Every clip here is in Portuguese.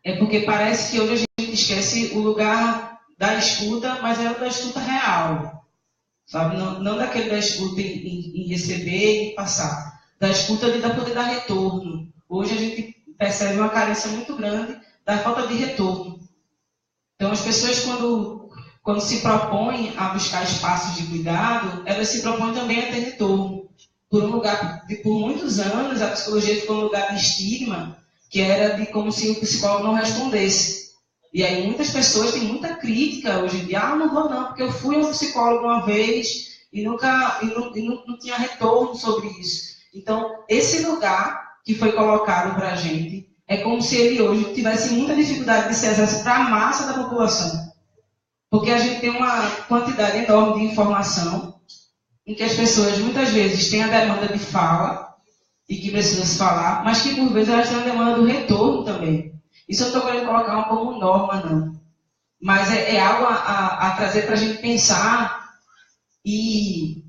é porque parece que hoje a gente esquece o lugar da escuta, mas é o da escuta real, sabe? Não daquele da escuta em receber e passar, da escuta de poder dar retorno. Hoje a gente percebe uma carência muito grande da falta de retorno. Então, as pessoas, quando se propõem a buscar espaços de cuidado, elas se propõem também a ter retorno. Por muitos anos, a psicologia ficou um lugar de estigma, que era de como se o psicólogo não respondesse. E aí muitas pessoas têm muita crítica hoje em dia, não vou não, porque eu fui a um psicólogo uma vez e não tinha retorno sobre isso. Então, esse lugar que foi colocado para a gente, é como se ele hoje tivesse muita dificuldade de se exercer para a massa da população. Porque a gente tem uma quantidade enorme de informação, em que as pessoas muitas vezes têm a demanda de fala, e que precisam se falar, mas que por vezes elas têm a demanda do retorno também. Isso eu não estou querendo colocar como norma, não. Mas é algo a trazer para a gente pensar e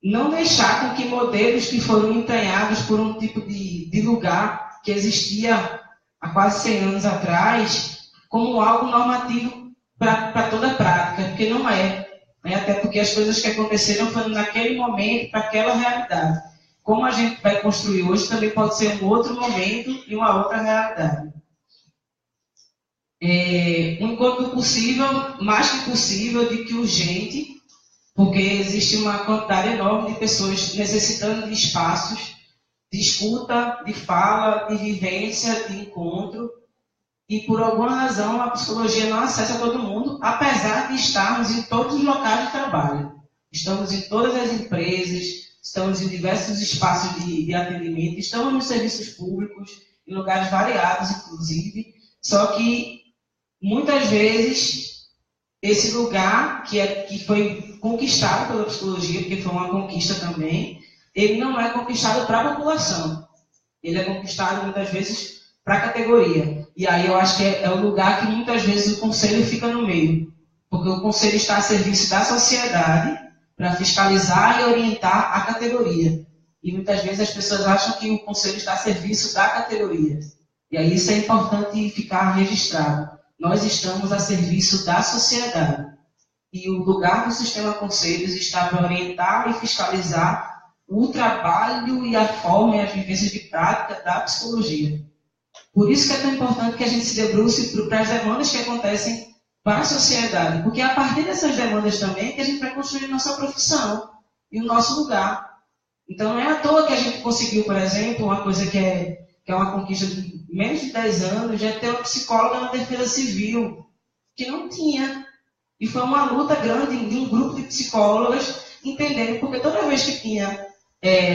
não deixar com que modelos que foram entranhados por um tipo de lugar que existia há quase 100 anos atrás, como algo normativo para toda a prática, porque não é. Até porque as coisas que aconteceram foram naquele momento, para aquela realidade. Como a gente vai construir hoje, também pode ser um outro momento e uma outra realidade. Um encontro possível, mais que possível, de que urgente, porque existe uma quantidade enorme de pessoas necessitando de espaços de escuta, de fala, de vivência, de encontro, e por alguma razão a psicologia não acessa todo mundo, apesar de estarmos em todos os locais de trabalho. Estamos em todas as empresas, estamos em diversos espaços de atendimento, estamos nos serviços públicos, em lugares variados, inclusive, só que muitas vezes esse lugar que foi conquistado pela psicologia, porque foi uma conquista também, ele não é conquistado para a população, ele é conquistado muitas vezes para a categoria. E aí eu acho que é o lugar que muitas vezes o conselho fica no meio, porque o conselho está a serviço da sociedade, para fiscalizar e orientar a categoria. E muitas vezes as pessoas acham que o conselho está a serviço da categoria. E aí isso é importante ficar registrado. Nós estamos a serviço da sociedade. E o lugar do sistema conselhos está para orientar e fiscalizar o trabalho e a forma e as vivências de prática da psicologia. Por isso que é tão importante que a gente se debruce para as demandas que acontecem para a sociedade, porque é a partir dessas demandas também que a gente vai construir nossa profissão e o nosso lugar. Então não é à toa que a gente conseguiu, por exemplo, uma coisa que é uma conquista de menos de 10 anos, já ter uma psicóloga na defesa civil, que não tinha. E foi uma luta grande de um grupo de psicólogas entendendo, porque toda vez que tinha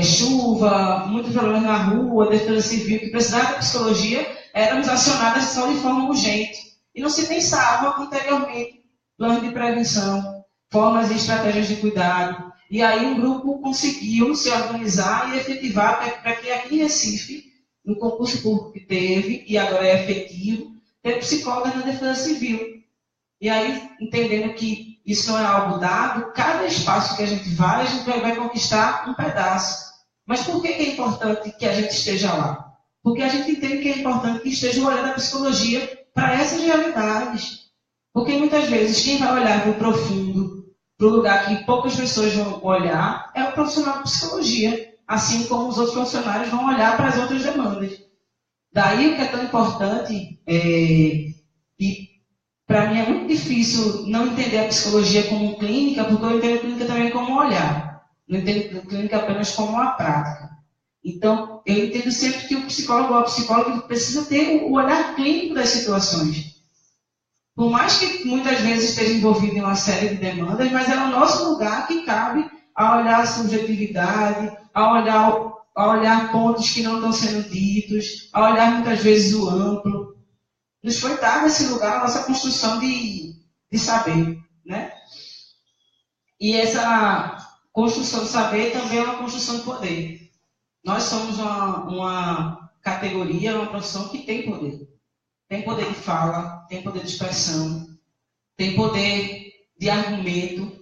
chuva, muitos problemas na rua, defesa civil, que precisava de psicologia, éramos acionadas só de forma urgente. E não se pensava anteriormente planos de prevenção, formas e estratégias de cuidado. E aí um grupo conseguiu se organizar e efetivar para que aqui em Recife, no concurso público que teve, e agora é efetivo, ter psicólogas na defesa civil. E aí, entendendo que isso não é algo dado, cada espaço que a gente vai conquistar um pedaço. Mas por que é importante que a gente esteja lá? Porque a gente entende que é importante que esteja olhando a psicologia para essas realidades. Porque muitas vezes quem vai olhar para o profundo, para o lugar que poucas pessoas vão olhar, é o profissional de psicologia, assim como os outros funcionários vão olhar para as outras demandas. Daí o que é tão importante, e para mim é muito difícil não entender a psicologia como clínica, porque eu entendo a clínica também como olhar. Não entendo a clínica apenas como uma prática. Então, eu entendo sempre que o psicólogo ou a psicóloga precisa ter o olhar clínico das situações. Por mais que muitas vezes esteja envolvido em uma série de demandas, mas é o nosso lugar que cabe a olhar a subjetividade, a olhar pontos que não estão sendo ditos, a olhar muitas vezes o amplo. Nos foi dado esse lugar a nossa construção de saber, né? E essa construção de saber também é uma construção de poder. Nós somos uma categoria, uma profissão que tem poder. Tem poder de fala, tem poder de expressão, tem poder de argumento,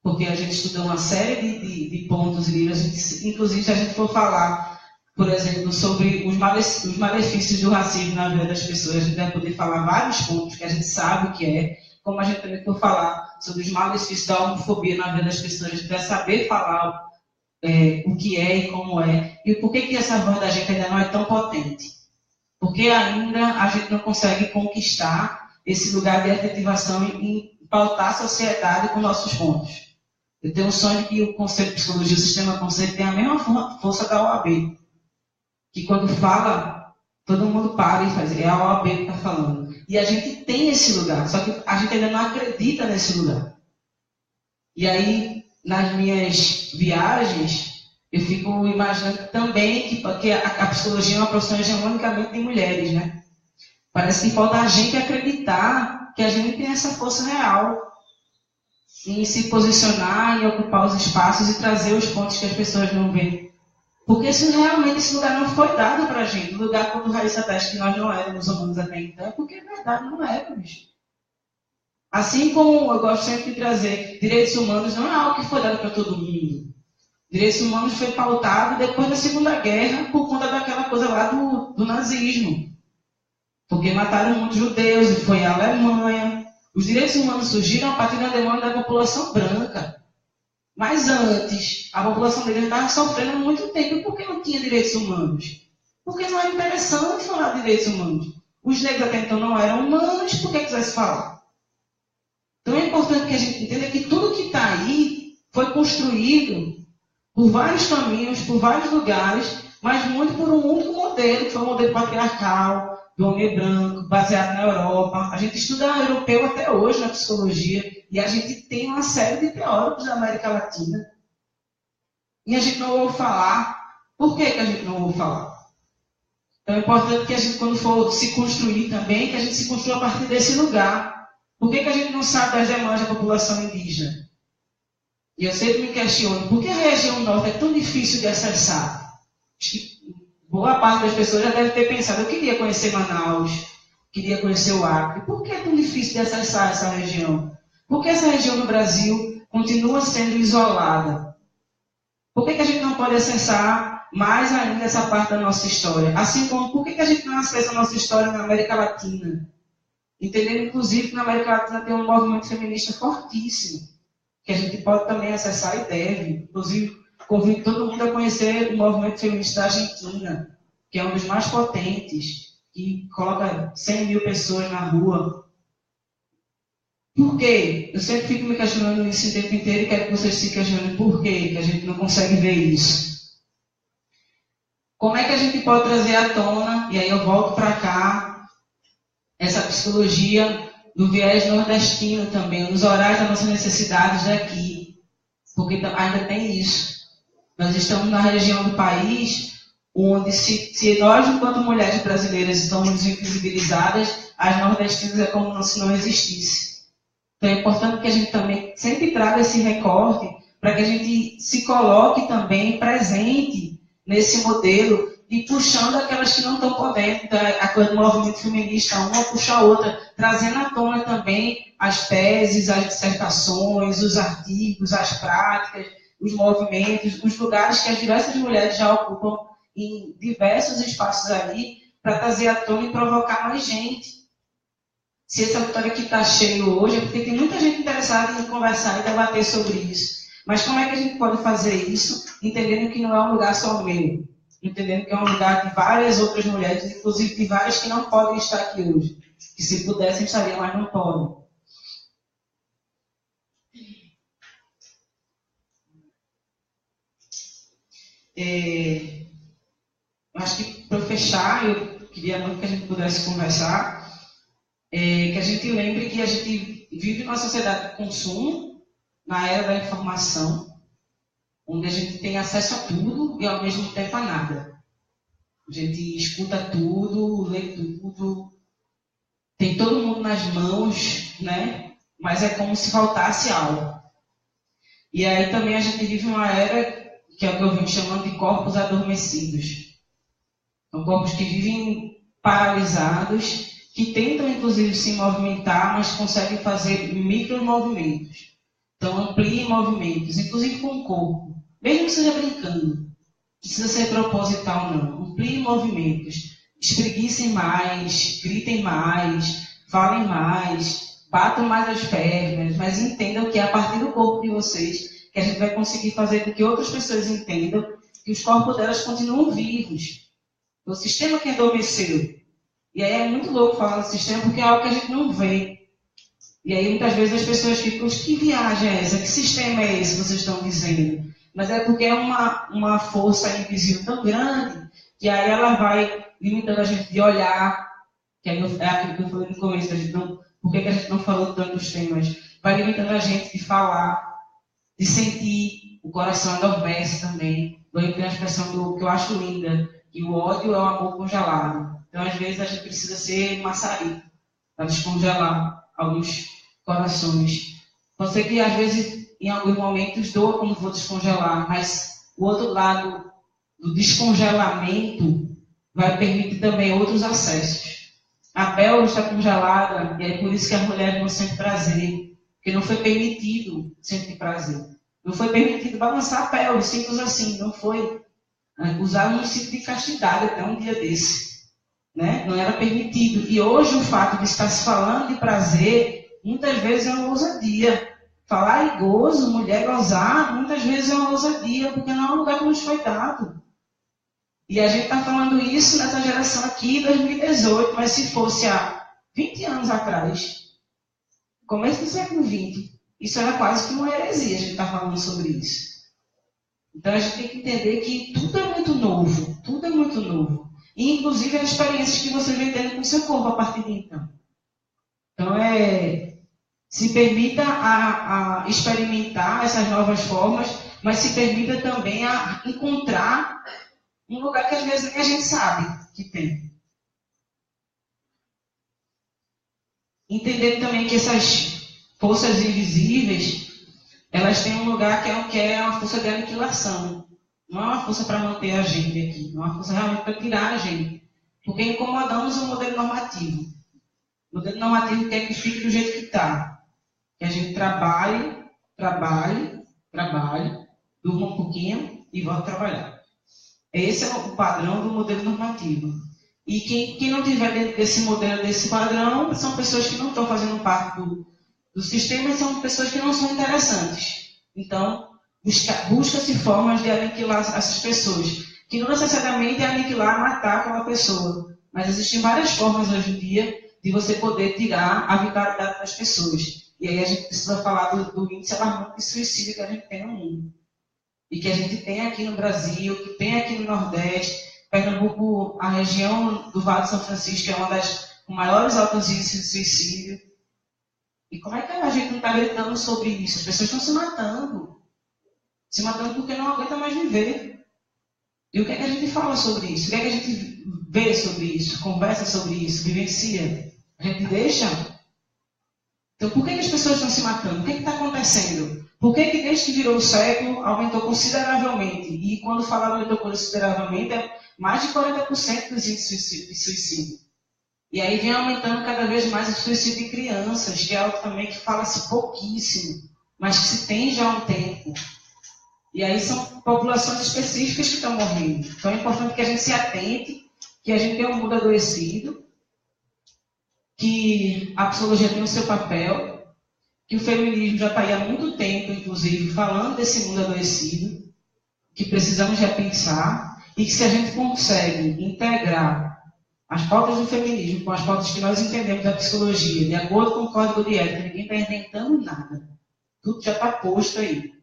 porque a gente estuda uma série de pontos e livros. Inclusive, se a gente for falar por exemplo, sobre os malefícios do racismo na vida das pessoas. A gente vai poder falar vários pontos que a gente sabe o que é, como a gente também for falar sobre os malefícios da homofobia na vida das pessoas. A gente vai saber falar o que é e como é, e por que essa voz da gente ainda não é tão potente. Porque ainda a gente não consegue conquistar esse lugar de efetivação em pautar a sociedade com nossos pontos. Eu tenho um sonho que o Conselho de Psicologia, o Sistema Conselho, tem a mesma força da OAB. Que quando fala, todo mundo para e faz, é a OAB que está falando. E a gente tem esse lugar, só que a gente ainda não acredita nesse lugar. E aí, nas minhas viagens, eu fico imaginando também que a psicologia é uma profissão hegemonicamente de mulheres, né? Parece que falta a gente acreditar que a gente tem essa força real em se posicionar, em ocupar os espaços e trazer os pontos que as pessoas não veem. Porque se realmente esse lugar não foi dado para a gente, o lugar quando Raíssa Teste que nós não éramos humanos até então, é porque é verdade, não éramos. Assim como eu gosto sempre de trazer, direitos humanos não é algo que foi dado para todo mundo. Direitos humanos foi pautado depois da Segunda Guerra por conta daquela coisa lá do nazismo. Porque mataram muitos judeus e foi a Alemanha. Os direitos humanos surgiram a partir da demanda da população branca. Mas antes, a população negra estava sofrendo há muito tempo. Por que não tinha direitos humanos? Porque não era interessante falar de direitos humanos. Os negros até então não eram humanos, por que quisesse falar? Então é importante que a gente entenda que tudo que está aí foi construído por vários caminhos, por vários lugares, mas muito por um único modelo, que foi o modelo patriarcal, do homem branco, baseado na Europa. A gente estuda europeu até hoje na psicologia, e a gente tem uma série de teóricos da América Latina. E a gente não ouve falar. Por que a gente não ouve falar? Então é importante que a gente, quando for se construir também, que a gente se construa a partir desse lugar. Por que a gente não sabe das demandas da população indígena? E eu sempre me questiono, por que a região norte é tão difícil de acessar? Acho que boa parte das pessoas já deve ter pensado, eu queria conhecer Manaus, queria conhecer o Acre. Por que é tão difícil de acessar essa região? Por que essa região do Brasil continua sendo isolada? Por que a gente não pode acessar mais ainda essa parte da nossa história? Assim como, por que a gente não acessa a nossa história na América Latina? Entendendo, inclusive, que na América Latina tem um movimento feminista fortíssimo, que a gente pode também acessar e deve. Inclusive, convido todo mundo a conhecer o movimento feminista da Argentina, que é um dos mais potentes, que coloca 100 mil pessoas na rua. Por quê? Eu sempre fico me questionando isso o tempo inteiro e quero que vocês se questionem por quê que a gente não consegue ver isso. Como é que a gente pode trazer à tona, e aí eu volto para cá, essa psicologia do viés nordestino também, nos horários das nossas necessidades daqui, porque ainda tem isso. Nós estamos na região do país onde, se nós, enquanto mulheres brasileiras, estamos invisibilizadas, as nordestinas é como se não existisse. Então é importante que a gente também sempre traga esse recorte para que a gente se coloque também presente nesse modelo e puxando aquelas que não estão podendo, a coisa do movimento feminista, uma puxa a outra, trazendo à tona também as teses, as dissertações, os artigos, as práticas, os movimentos, os lugares que as diversas mulheres já ocupam em diversos espaços ali, para trazer à tona e provocar mais gente. Se esse auditório aqui está cheio hoje, é porque tem muita gente interessada em conversar e debater sobre isso. Mas como é que a gente pode fazer isso, entendendo que não é um lugar só meu? Entendendo que é um lugar de várias outras mulheres, inclusive de várias que não podem estar aqui hoje. Que se pudessem estariam, mas não podem. Acho que, para fechar, eu queria muito que a gente pudesse conversar, que a gente lembre que a gente vive numa sociedade de consumo, na era da informação, onde a gente tem acesso a tudo e, ao mesmo tempo, a nada. A gente escuta tudo, lê tudo, tem todo mundo nas mãos, né? Mas é como se faltasse algo. E aí também a gente vive uma era, que é o que eu venho chamando de corpos adormecidos. São corpos que vivem paralisados, que tentam, inclusive, se movimentar, mas conseguem fazer micromovimentos. Então, ampliem movimentos, inclusive com o corpo, mesmo que seja brincando. precisa ser proposital, não. Ampliem movimentos. Espreguicem mais, gritem mais, falem mais, batam mais as pernas, mas entendam que é a partir do corpo de vocês que a gente vai conseguir fazer com que outras pessoas entendam que os corpos delas continuam vivos. O sistema que adormeceu. E aí é muito louco falar do sistema porque é algo que a gente não vê. E aí muitas vezes as pessoas ficam, que viagem é essa? Que sistema é esse que vocês estão dizendo? Mas é porque é uma força invisível tão grande que aí ela vai limitando a gente de olhar, que é aquilo que eu falei no começo, por que a gente não falou tanto dos temas? Vai limitando a gente de falar, de sentir, o coração adormece também. Tem a expressão que eu acho linda, que o ódio é o amor congelado. Então, às vezes, a gente precisa ser maçarico para descongelar alguns corações. Pode ser que, às vezes, em alguns momentos, doa como vou descongelar, mas o outro lado do descongelamento vai permitir também outros acessos. A pele está congelada, e é por isso que as mulheres não sentem prazer, porque não foi permitido sentir prazer. Não foi permitido balançar a pele, simples assim, não foi. Usar um ciclo de castidade até um dia desse. Né? Não era permitido. E hoje o fato de estar se falando de prazer, muitas vezes é uma ousadia. Falar em gozo, mulher gozar, muitas vezes é uma ousadia, porque não é um lugar que nos foi dado. E a gente está falando isso nessa geração aqui, 2018, mas se fosse há 20 anos atrás, começo do século XX, isso era quase que uma heresia, a gente está falando sobre isso. Então a gente tem que entender que tudo é muito novo, tudo é muito novo. E inclusive as experiências que você vem tendo com o seu corpo a partir de então. Então se permita a experimentar essas novas formas, mas se permita também a encontrar um lugar que às vezes nem a gente sabe que tem. Entendendo também que essas forças invisíveis, elas têm um lugar que é uma força de aniquilação. Não é uma força para manter a gente aqui, não é uma força realmente para tirar a gente. Porque incomodamos o modelo normativo. O modelo normativo quer que fique do jeito que está. Que a gente trabalhe, durma um pouquinho e volte a trabalhar. Esse é o padrão do modelo normativo. E quem não estiver dentro desse modelo, desse padrão, são pessoas que não estão fazendo parte do sistema e são pessoas que não são interessantes. Então, busca-se formas de aniquilar essas pessoas, que não necessariamente é aniquilar, matar aquela pessoa, mas existem várias formas hoje em dia de você poder tirar a vitalidade das pessoas. E aí a gente precisa falar do índice alarmante de suicídio que a gente tem no mundo. E que a gente tem aqui no Brasil, que tem aqui no Nordeste, Pernambuco, a região do Vale de São Francisco é uma das com maiores altos índices de suicídio. E como é que a gente não está gritando sobre isso? As pessoas estão se matando. Se matando porque não aguenta mais viver. E o que é que a gente fala sobre isso? O que é que a gente vê sobre isso? Conversa sobre isso? Vivencia? A gente deixa? Então, por que as pessoas estão se matando? O que está acontecendo? Por que desde que virou o século, aumentou consideravelmente? E quando fala aumentou consideravelmente, é mais de 40% dos índices de suicídio. E aí vem aumentando cada vez mais o suicídio de crianças, que é algo também que fala-se pouquíssimo, mas que se tem já há um tempo. E aí são populações específicas que estão morrendo. Então é importante que a gente se atente, que a gente tenha um mundo adoecido, que a psicologia tem o seu papel, que o feminismo já está aí há muito tempo, inclusive, falando desse mundo adoecido, que precisamos repensar, e que se a gente consegue integrar as pautas do feminismo com as pautas que nós entendemos da psicologia, de acordo com o código de ética, ninguém está inventando nada. Tudo já está posto aí.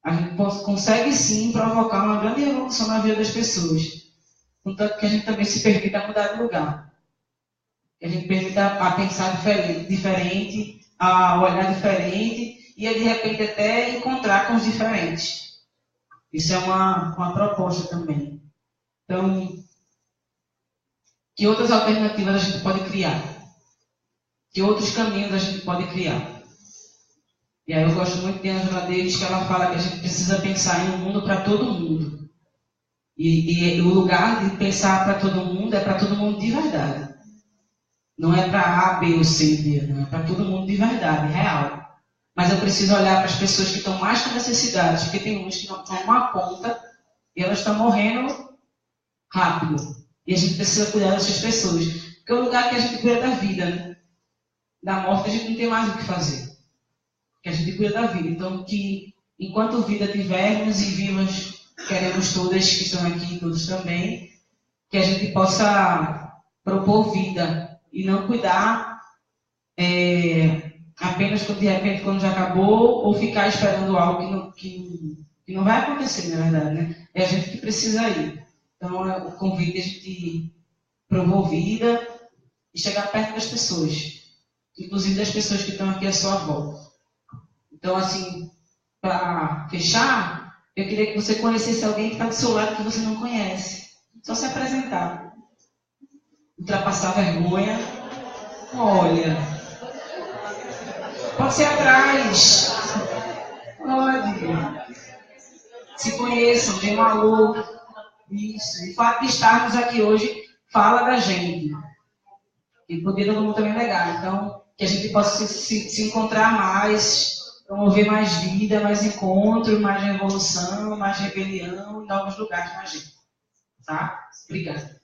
A gente consegue sim provocar uma grande revolução na vida das pessoas. Contanto que a gente também se permita mudar de lugar. Que a gente permita a pensar diferente, a olhar diferente e, de repente, até encontrar com os diferentes. Isso é uma proposta também. Então, que outras alternativas a gente pode criar? Que outros caminhos a gente pode criar? E aí eu gosto muito de Angela Davis, que ela fala que a gente precisa pensar em um mundo para todo mundo. E o lugar de pensar para todo mundo é para todo mundo de verdade. Não é para A, B ou C, D, não é para todo mundo de verdade, real. Mas eu preciso olhar para as pessoas que estão mais com necessidades, porque tem uns que não tomam a conta E elas estão morrendo rápido. E a gente precisa cuidar dessas pessoas. Porque é o lugar que a gente cuida da vida, né? Da morte a gente não tem mais o que fazer. Porque a gente cuida da vida. Então, que enquanto vida tivermos e vivas, queremos todas que estão aqui, todos também, que a gente possa propor vida e não cuidar apenas de repente quando já acabou ou ficar esperando algo que não vai acontecer, na verdade, né? É a gente que precisa ir. Então, o convite é a gente propor vida e chegar perto das pessoas, inclusive das pessoas que estão aqui à sua volta. Então, assim, para fechar, eu queria que você conhecesse alguém que está do seu lado que você não conhece. Só se apresentar. Ultrapassar a vergonha. Olha. Pode ser atrás. Pode. Se conheçam, dê um alô. Isso. O fato de estarmos aqui hoje fala da gente. E poder todo mundo também é legal. Então, que a gente possa se encontrar mais, promover mais vida, mais encontro, mais revolução, mais rebelião em novos lugares na gente. Tá? Obrigada.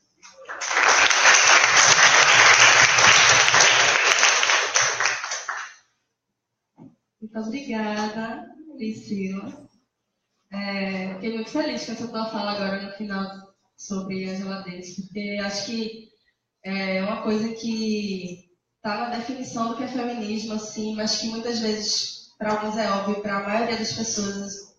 Muito obrigada, Priscila. Fiquei muito feliz com essa tua fala agora no final sobre as geladeiras, porque acho que é uma coisa que está na definição do que é feminismo, assim, mas que muitas vezes, para alguns é óbvio, para a maioria das pessoas,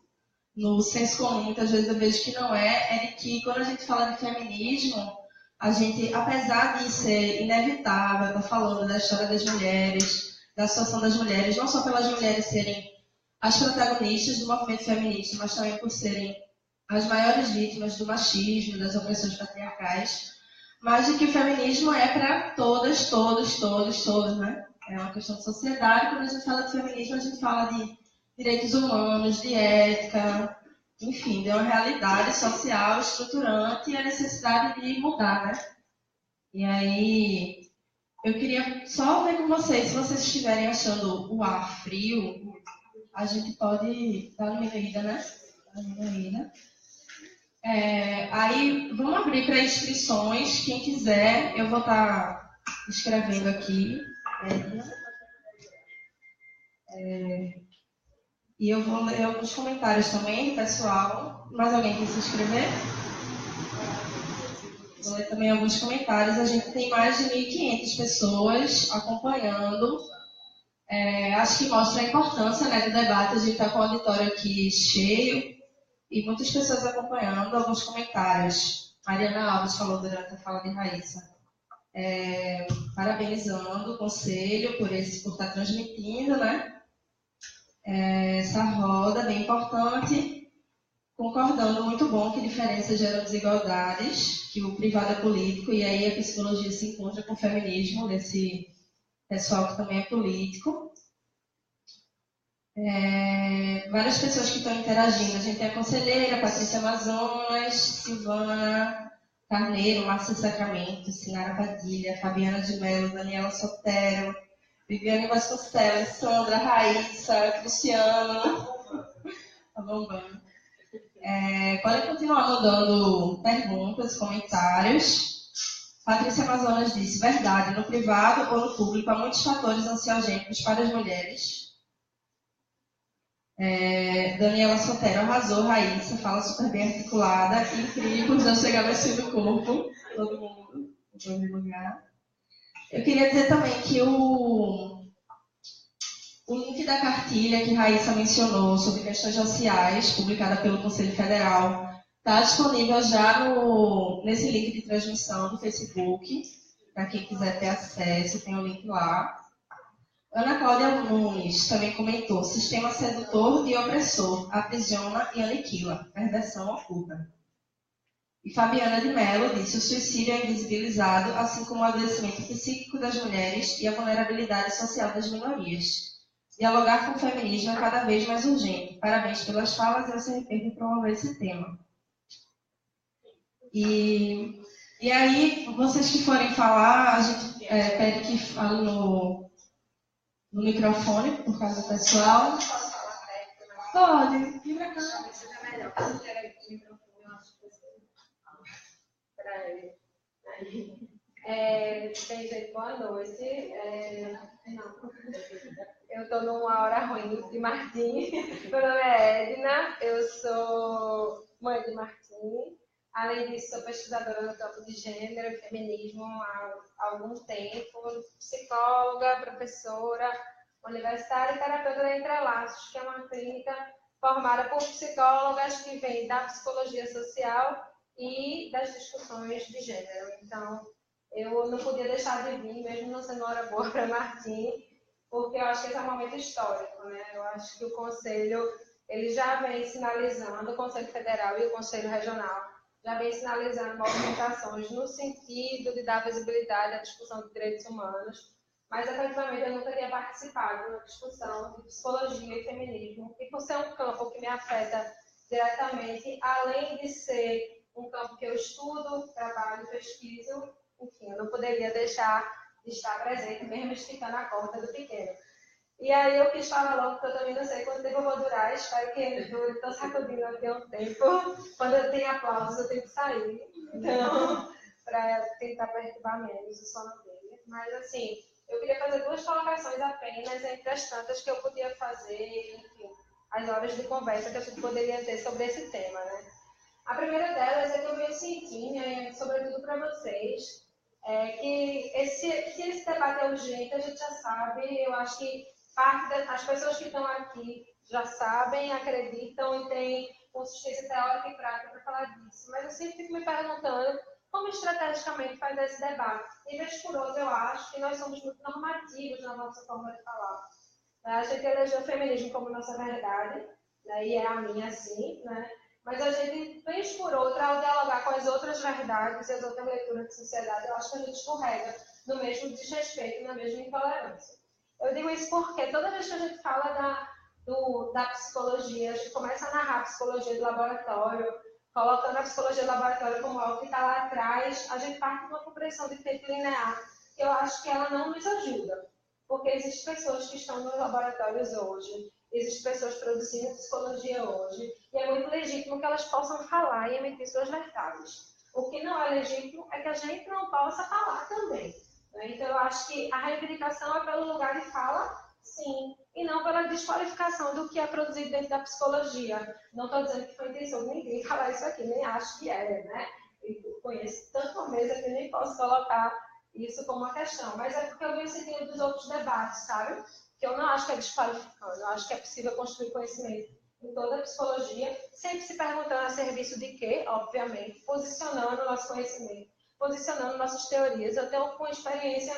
no senso comum, muitas vezes eu vejo que não é de que quando a gente fala de feminismo, a gente, apesar de ser inevitável, tá falando da história das mulheres, da situação das mulheres, não só pelas mulheres serem as protagonistas do movimento feminista, mas também por serem as maiores vítimas do machismo, das opressões patriarcais, mas de que o feminismo é para todas, todos, né? É uma questão de sociedade. Quando a gente fala de feminismo, a gente fala de direitos humanos, de ética, enfim, de uma realidade social estruturante e a necessidade de mudar, né? E aí, eu queria só ver com vocês, se vocês estiverem achando o ar frio, a gente pode dar uma medida, né? Aí, vamos abrir para inscrições. Quem quiser, eu vou estar escrevendo aqui. E eu vou ler alguns comentários também, pessoal. Mais alguém quer se inscrever? Vou ler também alguns comentários. A gente tem mais de 1.500 pessoas acompanhando. Acho que mostra a importância, né, do debate. A gente está com o auditório aqui cheio e muitas pessoas acompanhando. Alguns comentários. Mariana Alves falou durante a fala de Raíssa. Parabenizando o Conselho por estar transmitindo, né? Essa roda bem importante. Concordando, muito bom que diferenças geram desigualdades, que o privado é político e aí a psicologia se encontra com o feminismo desse pessoal que também é político. Várias pessoas que estão interagindo. A gente tem a conselheira, Patrícia Amazonas, Silvana Carneiro, Márcia Sacramento, Sinara Padilha, Fabiana de Mello, Daniela Sotero, Viviane Vasconcelos, Sandra, Raíssa, Cristiano. Tá bombando. Podem continuar mandando perguntas, comentários. Patrícia Amazonas disse: verdade, no privado ou no público há muitos fatores ansiogênicos para as mulheres. Daniela Sotero arrasou, Raíssa, fala super bem articulada, incrível, já chegava assim no corpo, todo mundo, em todo lugar. Eu queria dizer também que o link da cartilha que Raíssa mencionou sobre questões sociais, publicada pelo Conselho Federal, está disponível já nesse link de transmissão do Facebook, para quem quiser ter acesso, tem o link lá. Ana Cláudia Nunes também comentou: sistema sedutor e opressor, aprisiona e aniquila, perversão oculta. E Fabiana de Mello disse: o suicídio é invisibilizado, assim como o adoecimento psíquico das mulheres e a vulnerabilidade social das minorias. Dialogar com o feminismo é cada vez mais urgente. Parabéns pelas falas e ao CRP por promover esse tema. E aí, vocês que forem falar, a gente pede que falem no microfone, por causa do pessoal. Pode, vem pra cá. para ele. Bem, gente, boa noite. Não. Eu estou numa hora ruim de Martim. Meu nome é Edna, eu sou mãe de Martim. Além disso, sou pesquisadora no campo de gênero e feminismo há algum tempo, psicóloga, professora, universitária e terapeuta da Entrelaços, que é uma clínica formada por psicólogas que vêm da psicologia social e das discussões de gênero. Então, eu não podia deixar de vir, mesmo não sendo hora boa para Martim, porque eu acho que esse é um momento histórico, né? Eu acho que o Conselho, ele já vem sinalizando, o Conselho Federal e o Conselho Regional, já vem sinalizando movimentações no sentido de dar visibilidade à discussão de direitos humanos, mas, efetivamente, eu nunca tinha participado na discussão de psicologia e feminismo, e por ser um campo que me afeta diretamente, além de ser um campo que eu estudo, trabalho, pesquiso, enfim, eu não poderia deixar de estar presente, mesmo esticando a corda do pequeno. E aí eu quis falar logo, porque eu também não sei quanto tempo eu vou durar, espero que ele dure, estou sacudindo aqui um tempo. Quando eu tenho aplausos, eu tenho que sair, então, para tentar perturbar menos o sono dele. Mas, assim, eu queria fazer 2 colocações apenas, entre as tantas que eu podia fazer, enfim, as horas de conversa que a gente poderia ter sobre esse tema, né? A primeira delas é que eu venho sentindo, sobretudo para vocês, que esse debate é urgente, a gente já sabe, eu acho que as pessoas que estão aqui já sabem, acreditam e têm consistência teórica e prática para falar disso, mas eu sempre fico me perguntando como estrategicamente fazer esse debate. E vez por outra, eu acho que nós somos muito normativos na nossa forma de falar. A gente elegeu o feminismo como nossa verdade, né, e é a minha, sim, né? Mas a gente, vez por outra, ao dialogar com as outras verdades e as outras leituras de sociedade, eu acho que a gente escorrega no mesmo desrespeito, na mesma intolerância. Eu digo isso porque toda vez que a gente fala da psicologia, a gente começa a narrar a psicologia do laboratório, colocando a psicologia do laboratório como algo que está lá atrás, a gente parte de uma compreensão de tempo linear, que eu acho que ela não nos ajuda. Porque existem pessoas que estão nos laboratórios hoje, existem pessoas produzindo psicologia hoje, e é muito legítimo que elas possam falar e emitir suas verdades. O que não é legítimo é que a gente não possa falar também. Né? Então, eu acho que a reivindicação é pelo lugar de fala, sim, e não pela desqualificação do que é produzido dentro da psicologia. Não estou dizendo que foi intenção de ninguém falar isso aqui, nem acho que é, né? Eu conheço tanto a mesa que nem posso colocar isso como uma questão, mas é porque eu venho sentindo dos outros debates, sabe? Que eu não acho que é desqualificando, eu acho que é possível construir conhecimento em toda a psicologia, sempre se perguntando a serviço de quê, obviamente, posicionando o nosso conhecimento, posicionando nossas teorias. Eu tenho uma experiência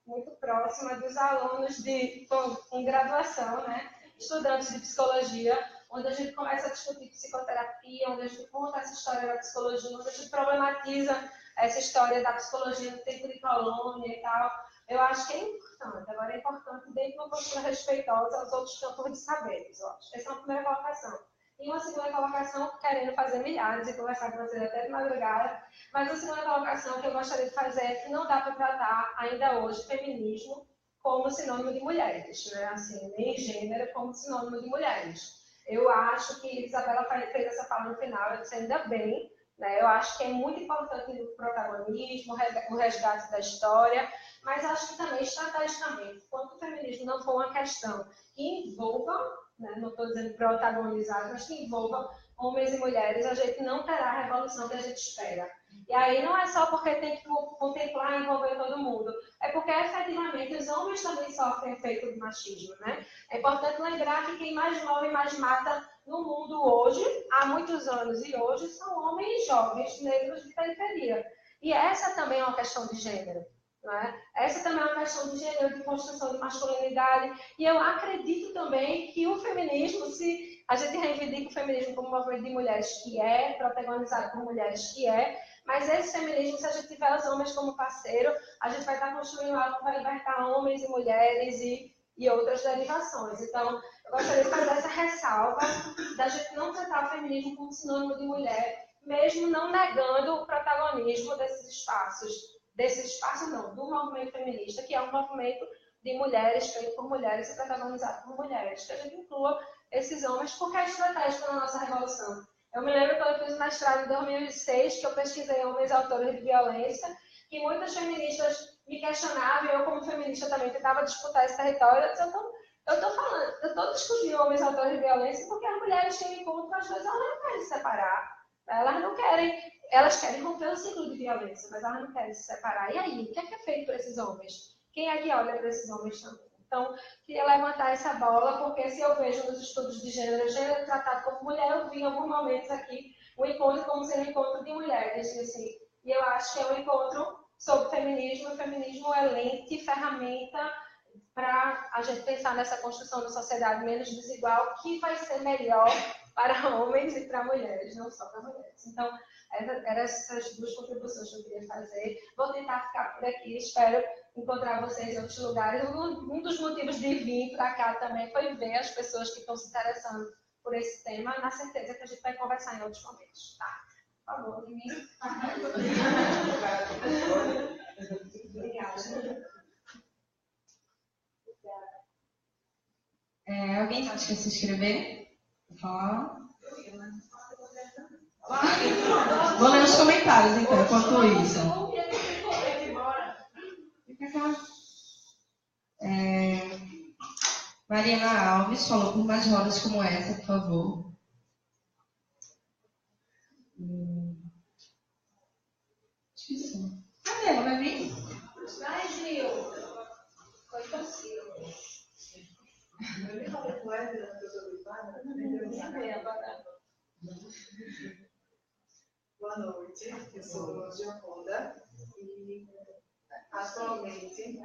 muito próxima dos alunos em graduação, né? Estudantes de psicologia, onde a gente começa a discutir psicoterapia, onde a gente conta essa história da psicologia, onde a gente problematiza essa história da psicologia no tempo de colônia e tal. Eu acho que é importante. Agora, é importante dentro de uma postura respeitosa aos outros campos de saberes, eu acho. Essa é uma primeira colocação. E uma segunda colocação, querendo fazer milhares e conversar com vocês até de madrugada, mas a segunda colocação que eu gostaria de fazer é que não dá para tratar ainda hoje feminismo como sinônimo de mulheres, né? Assim, nem gênero como sinônimo de mulheres. Eu acho que Isabela fez essa fala no final, eu disse ainda bem, né? Eu acho que é muito importante o protagonismo, o resgate da história, mas acho que também, estrategicamente, quando o feminismo não for uma questão que envolva, né, não estou dizendo protagonizar, mas que envolva homens e mulheres, a gente não terá a revolução que a gente espera. E aí não é só porque tem que contemplar e envolver todo mundo, é porque, efetivamente, os homens também sofrem efeito de machismo, né? É importante lembrar que quem mais morre e mais mata no mundo hoje, há muitos anos e hoje, são homens jovens, negros de periferia. E essa também é uma questão de gênero. Né? Essa também é uma questão de gênero, de construção de masculinidade. E eu acredito também que o feminismo, se a gente reivindica o feminismo como um movimento de mulheres que é, protagonizado por mulheres que é, mas esse feminismo, se a gente tiver os homens como parceiro, a gente vai estar construindo algo que vai libertar homens e mulheres e outras derivações. Então, eu gostaria de fazer essa ressalva da gente não tratar o feminismo como sinônimo de mulher, mesmo não negando o protagonismo desses espaços não, do movimento feminista, que é um movimento de mulheres, feito por mulheres e protagonizado por mulheres, que a gente inclua esses homens, porque é estratégico na nossa revolução. Eu me lembro quando eu fiz o mestrado em 2006, que eu pesquisei homens autores de violência, que muitas feministas me questionavam, e eu como feminista também tentava disputar esse território. Eu estou discutindo homens autores de violência porque as mulheres têm encontro, às vezes elas não querem se separar. Elas querem romper o ciclo de violência, mas elas não querem se separar. E aí, o que é feito por esses homens? Quem é que olha para esses homens também? Então, queria levantar essa bola, porque se eu vejo nos estudos de gênero tratado como mulher, eu vi em alguns momentos aqui o encontro como sendo um encontro de mulheres, assim. E eu acho que é um encontro sobre feminismo. O feminismo é lente e ferramenta para a gente pensar nessa construção de sociedade menos desigual, que vai ser melhor para homens e para mulheres, não só para mulheres. Então, eram essas duas contribuições que eu queria fazer. Vou tentar ficar por aqui, espero encontrar vocês em outros lugares. Um dos motivos de vir para cá também foi ver as pessoas que estão se interessando por esse tema, na certeza que a gente vai conversar em outros momentos. Tá? Por favor, de mim. Obrigada. Alguém mais quer se inscrever? Vou falar. Vou ler os comentários, então, enquanto isso. Fica cá. Mariana Alves falou por mais rodas como essa, por favor. Esqueci. Cadê ela? Vai vir? Vai, Gil. Foi possível. Boa noite, eu sou Gioconda e atualmente.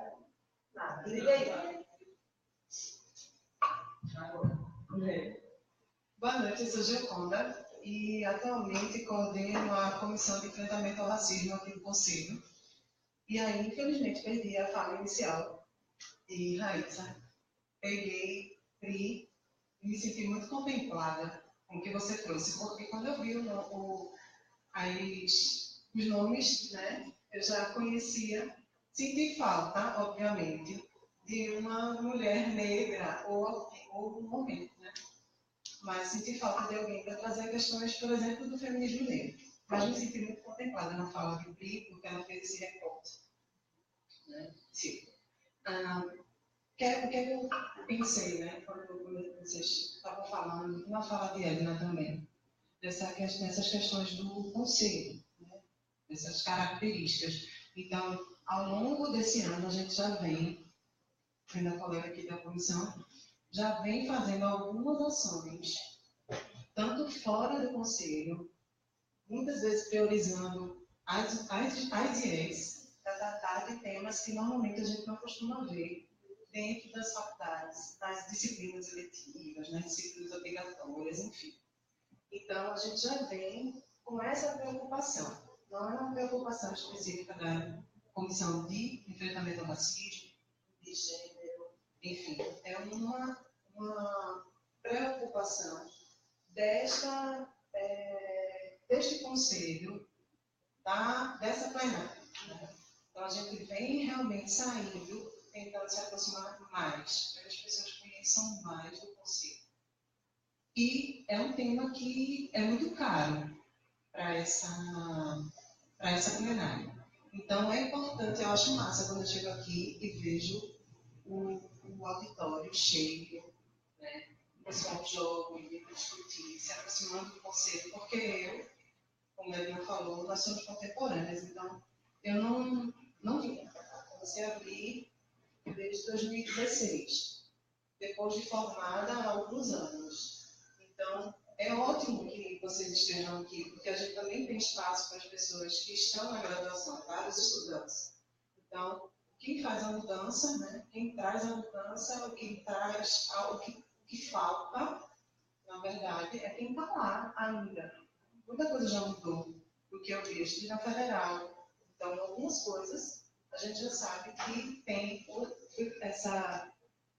Nada, liga aí. Boa noite, eu sou Gioconda e atualmente coordeno a Comissão de Enfrentamento ao Racismo aqui do Conselho. E aí, infelizmente, perdi a fala inicial de Raíssa. Peguei, Pri, e me senti muito contemplada com o que você trouxe, porque quando eu vi os nomes, né, eu já conhecia, senti falta, obviamente, de uma mulher negra ou um homem, né? Mas senti falta de alguém para trazer questões, por exemplo, do feminismo negro. Mas me senti muito contemplada na fala de Pri, porque ela fez esse recorte. Né? Sim. O que eu pensei, né, quando vocês estavam falando, na fala de Edna também, dessas questões do conselho, né, dessas características. Então, ao longo desse ano, a gente já vem, sendo a colega aqui da comissão, já vem fazendo algumas ações, tanto fora do conselho, muitas vezes priorizando as IES, para tratar de temas que normalmente a gente não costuma ver dentro das faculdades, das disciplinas eletivas, nas disciplinas obrigatórias, enfim. Então, a gente já vem com essa preocupação. Não é uma preocupação específica da Comissão de Enfrentamento ao Racismo, de Gênero, enfim. É uma preocupação deste conselho, dessa plenária. Então, a gente vem realmente saindo, tentando se aproximar mais, para que as pessoas conheçam mais do conselho. E é um tema que é muito caro para essa plenária. Então, é importante, eu acho massa quando eu chego aqui e vejo o auditório cheio, né? O pessoal jovem, de discutir, se aproximando do conselho, porque eu, como a Edna falou, nós somos contemporâneas, então eu não vim. Comecei a vir desde 2016, depois de formada há alguns anos. Então, é ótimo que vocês estejam aqui, porque a gente também tem espaço para as pessoas que estão na graduação, para os estudantes. Então, quem faz a mudança, né? Quem traz a mudança, quem traz o que falta, na verdade, é quem está lá ainda. Muita coisa já mudou do que eu vi. Eu estive na Federal. Então, algumas coisas a gente já sabe que tem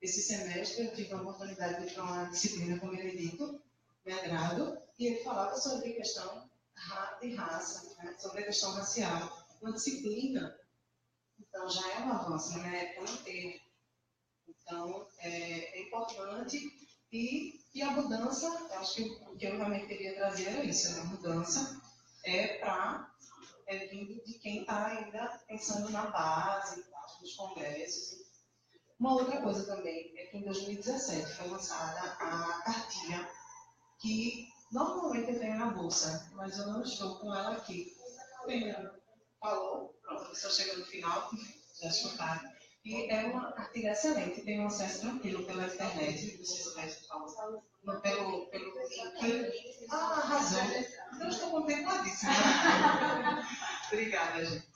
esse semestre. Eu tive a oportunidade de ir para uma disciplina com o Benedito, me agrado, e ele falava sobre a questão de raça, né, sobre a questão racial. Uma disciplina, então, já é um avanço, né? Não teve. Então, é importante E a mudança, acho que o que eu realmente queria trazer era isso, né? A mudança vindo de quem está ainda pensando na base, nos congressos. Uma outra coisa também é que em 2017 foi lançada a cartilha, que normalmente eu tenho na bolsa, mas eu não estou com ela aqui. Falou, pronto, a pessoa chega no final, já escutaram. E é uma cartilha excelente, tem um acesso tranquilo pela internet, não sei se vai falar, pelo link. Arrasou. Eu estou contempladíssima. Obrigada, gente.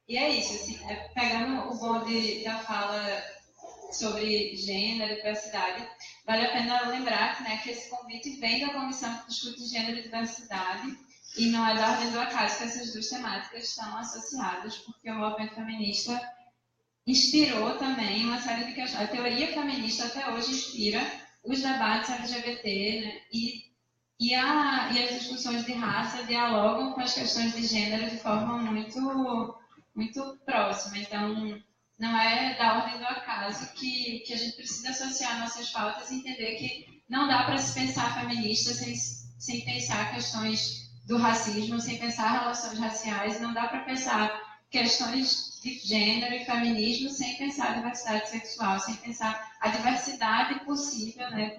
E é isso, assim, pegando o bonde da fala sobre gênero e diversidade, vale a pena lembrar, né, que esse convite vem da Comissão que discute gênero e diversidade, e não é da ordem do acaso que essas duas temáticas estão associadas, porque o movimento feminista inspirou também uma série de questões. A teoria feminista até hoje inspira os debates LGBT, né, e as discussões de raça dialogam com as questões de gênero de forma muito próxima. Então, não é da ordem do acaso que a gente precisa associar nossas pautas e entender que não dá para se pensar feminista sem pensar questões do racismo, sem pensar relações raciais, não dá para pensar questões de gênero e feminismo sem pensar diversidade sexual, sem pensar a diversidade possível, né,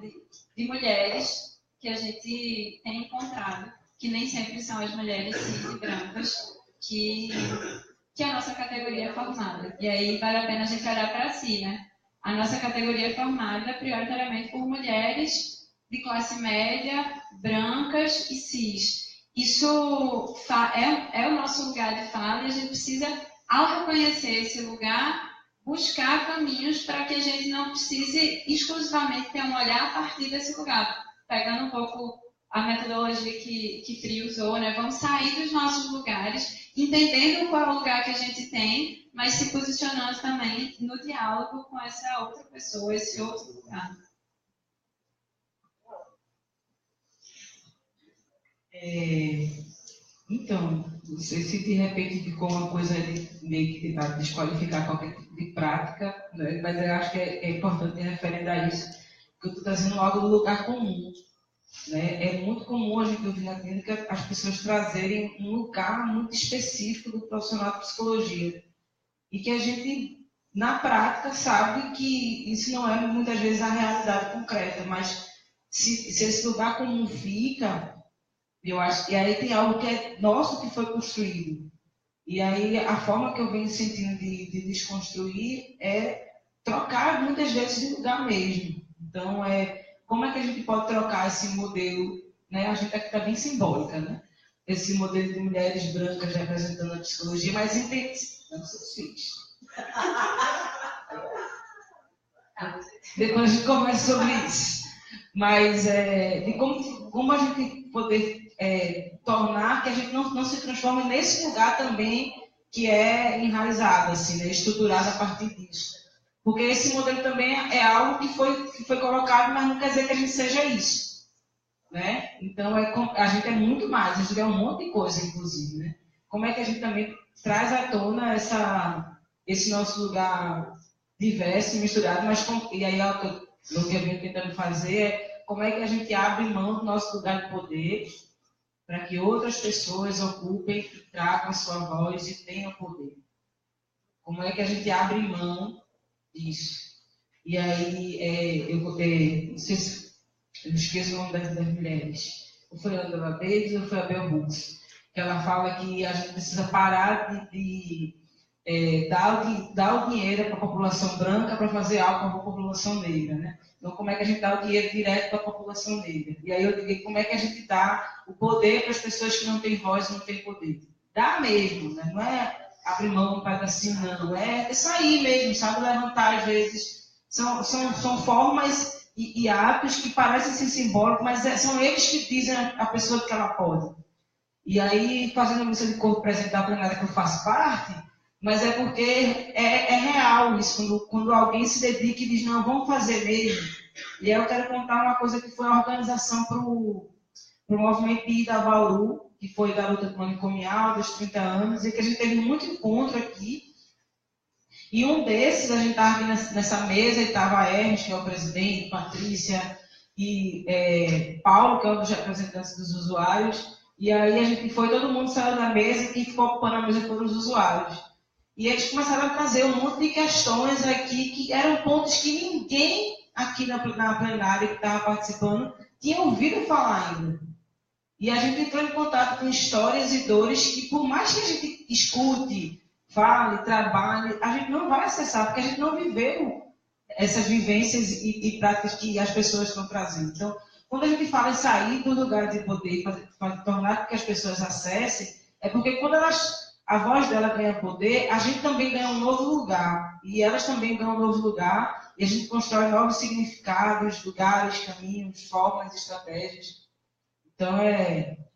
de mulheres que a gente tem encontrado, que nem sempre são as mulheres cis e brancas que a nossa categoria é formada. E aí vale a pena a gente olhar para si, né? A nossa categoria é formada prioritariamente por mulheres de classe média, brancas e cis. Isso é o nosso lugar de fala e a gente precisa, ao reconhecer esse lugar, buscar caminhos para que a gente não precise exclusivamente ter um olhar a partir desse lugar. Pegando um pouco a metodologia que Pri usou, né? Vamos sair dos nossos lugares, entendendo qual é o lugar que a gente tem, mas se posicionando também no diálogo com essa outra pessoa, esse outro lugar. Então, não sei se de repente ficou uma coisa meio que tentar desqualificar qualquer tipo de prática, né? Mas eu acho que é importante referendar isso, porque eu estou trazendo algo do lugar comum. Né? É muito comum a gente ouvir na clínica as pessoas trazerem um lugar muito específico do profissional de psicologia. E que a gente, na prática, sabe que isso não é muitas vezes a realidade concreta, mas se esse lugar comum fica, eu acho que aí tem algo que é nosso que foi construído. E aí a forma que eu venho sentindo de desconstruir é trocar muitas vezes de lugar mesmo. Então, como é que a gente pode trocar esse modelo, né? A gente aqui está bem simbólica, né? Esse modelo de mulheres brancas representando a psicologia, mas entende, não seus filhos. Depois a gente conversa sobre isso. Mas de como a gente poder tornar que a gente não se transforme nesse lugar também que é enraizado, assim, né? Estruturado a partir disso. Porque esse modelo também é algo que foi colocado, mas não quer dizer que a gente seja isso. Né? Então, a gente é muito mais, a gente é um monte de coisa, inclusive. Né? Como é que a gente também traz à tona esse nosso lugar diverso e misturado, mas e aí o que eu venho tentando fazer é como é que a gente abre mão do nosso lugar de poder para que outras pessoas ocupem e tragam a sua voz e tenham poder. Como é que a gente abre mão disso? E aí, não sei se eu esqueço o nome das mulheres. Ou foi a Angela Davis ou foi a Bell Hooks? Que ela fala que a gente precisa parar de dar o dinheiro para a população branca para fazer algo para a população negra, né? Então, como é que a gente dá o dinheiro direto para a população negra? E aí eu digo, como é que a gente dá o poder para as pessoas que não têm voz e não têm poder? Dá mesmo, né? Não é abrir mão um pedacinho, não. É sair mesmo, sabe? Levantar, às vezes. São formas e atos que parecem ser simbólicos, mas são eles que dizem a pessoa que ela pode. E aí, fazendo a missa de corpo presente da plenária que eu faço parte, mas é porque é real isso, quando alguém se dedica e diz, não, vamos fazer mesmo. E aí eu quero contar uma coisa que foi uma organização para o movimento de Ida Bauru, que foi da luta manicomial dos 30 anos, e que a gente teve muito encontro aqui. E um desses, a gente estava aqui nessa mesa, e estava a Hermes, que é o presidente, Patrícia e Paulo, que é um dos representantes dos usuários. E aí a gente foi, todo mundo saiu da mesa e quem ficou ocupando a mesa foram os usuários. E eles começaram a trazer um monte de questões aqui, que eram pontos que ninguém aqui na plenária que estava participando tinha ouvido falar ainda. E a gente entrou em contato com histórias e dores que, por mais que a gente escute, fale, trabalhe, a gente não vai acessar, porque a gente não viveu essas vivências e práticas que as pessoas estão trazendo. Então, quando a gente fala em sair do lugar de poder para tornar que as pessoas acessem, é porque quando a voz dela ganha poder, a gente também ganha um novo lugar. E elas também ganham um novo lugar, e a gente constrói novos significados, lugares, caminhos, formas, estratégias. Então,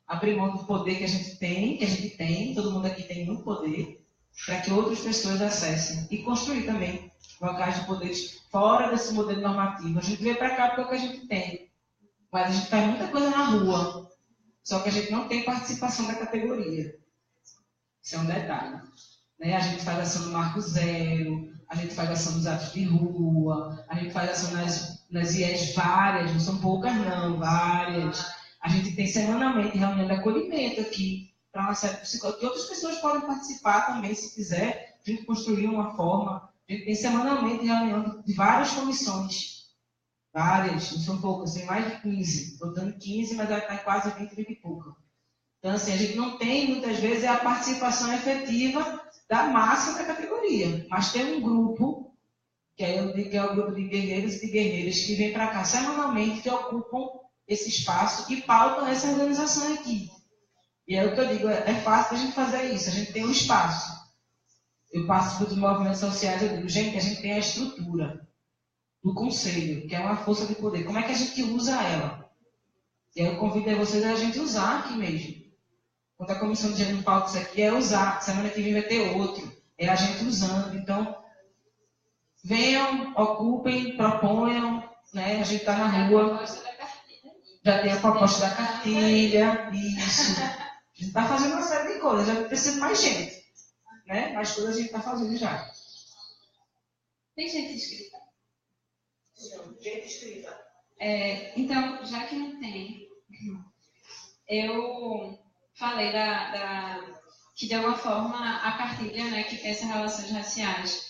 abrir mão do poder que a gente tem, todo mundo aqui tem um poder, para que outras pessoas acessem. E construir também locais de poderes fora desse modelo normativo. A gente veio para cá porque é o que a gente tem. Mas a gente faz muita coisa na rua, só que a gente não tem participação da categoria. Isso é um detalhe. Né? A gente faz ação no Marco Zero, a gente faz ação nos atos de rua, a gente faz ação nas IES várias, não são poucas não, várias. A gente tem semanalmente reunião de acolhimento aqui, para uma série de psicólogos, que outras pessoas podem participar também, se quiser. A gente construir uma forma. A gente tem semanalmente reunião de várias comissões. Várias, não são poucas, tem mais de 15. Estou dando 15, mas já está quase 20 e pouco. Então, assim, a gente não tem, muitas vezes, a participação efetiva da massa da categoria. Mas tem um grupo, que é o grupo de guerreiros e de guerreiras, que vem para cá semanalmente, que ocupam esse espaço e pautam essa organização aqui. E é o que eu digo, é fácil a gente fazer isso, a gente tem um espaço. Eu participo dos movimentos sociais, eu digo, gente, a gente tem a estrutura do conselho, que é uma força de poder. Como é que a gente usa ela? E aí eu convido vocês a gente usar aqui mesmo. Quando a comissão de gênero pauta isso aqui, é usar. Semana que vem vai ter outro. É a gente usando. Então, venham, ocupem, proponham, né? A gente está na rua. Já tem a proposta da cartilha, isso. A gente está fazendo uma série de coisas, já precisa de mais gente. Né? Mais coisas a gente está fazendo já. Tem gente inscrita? Gente inscrita. Então, já que não tem, eu falei que de alguma forma a cartilha, né, que pensa relações raciais,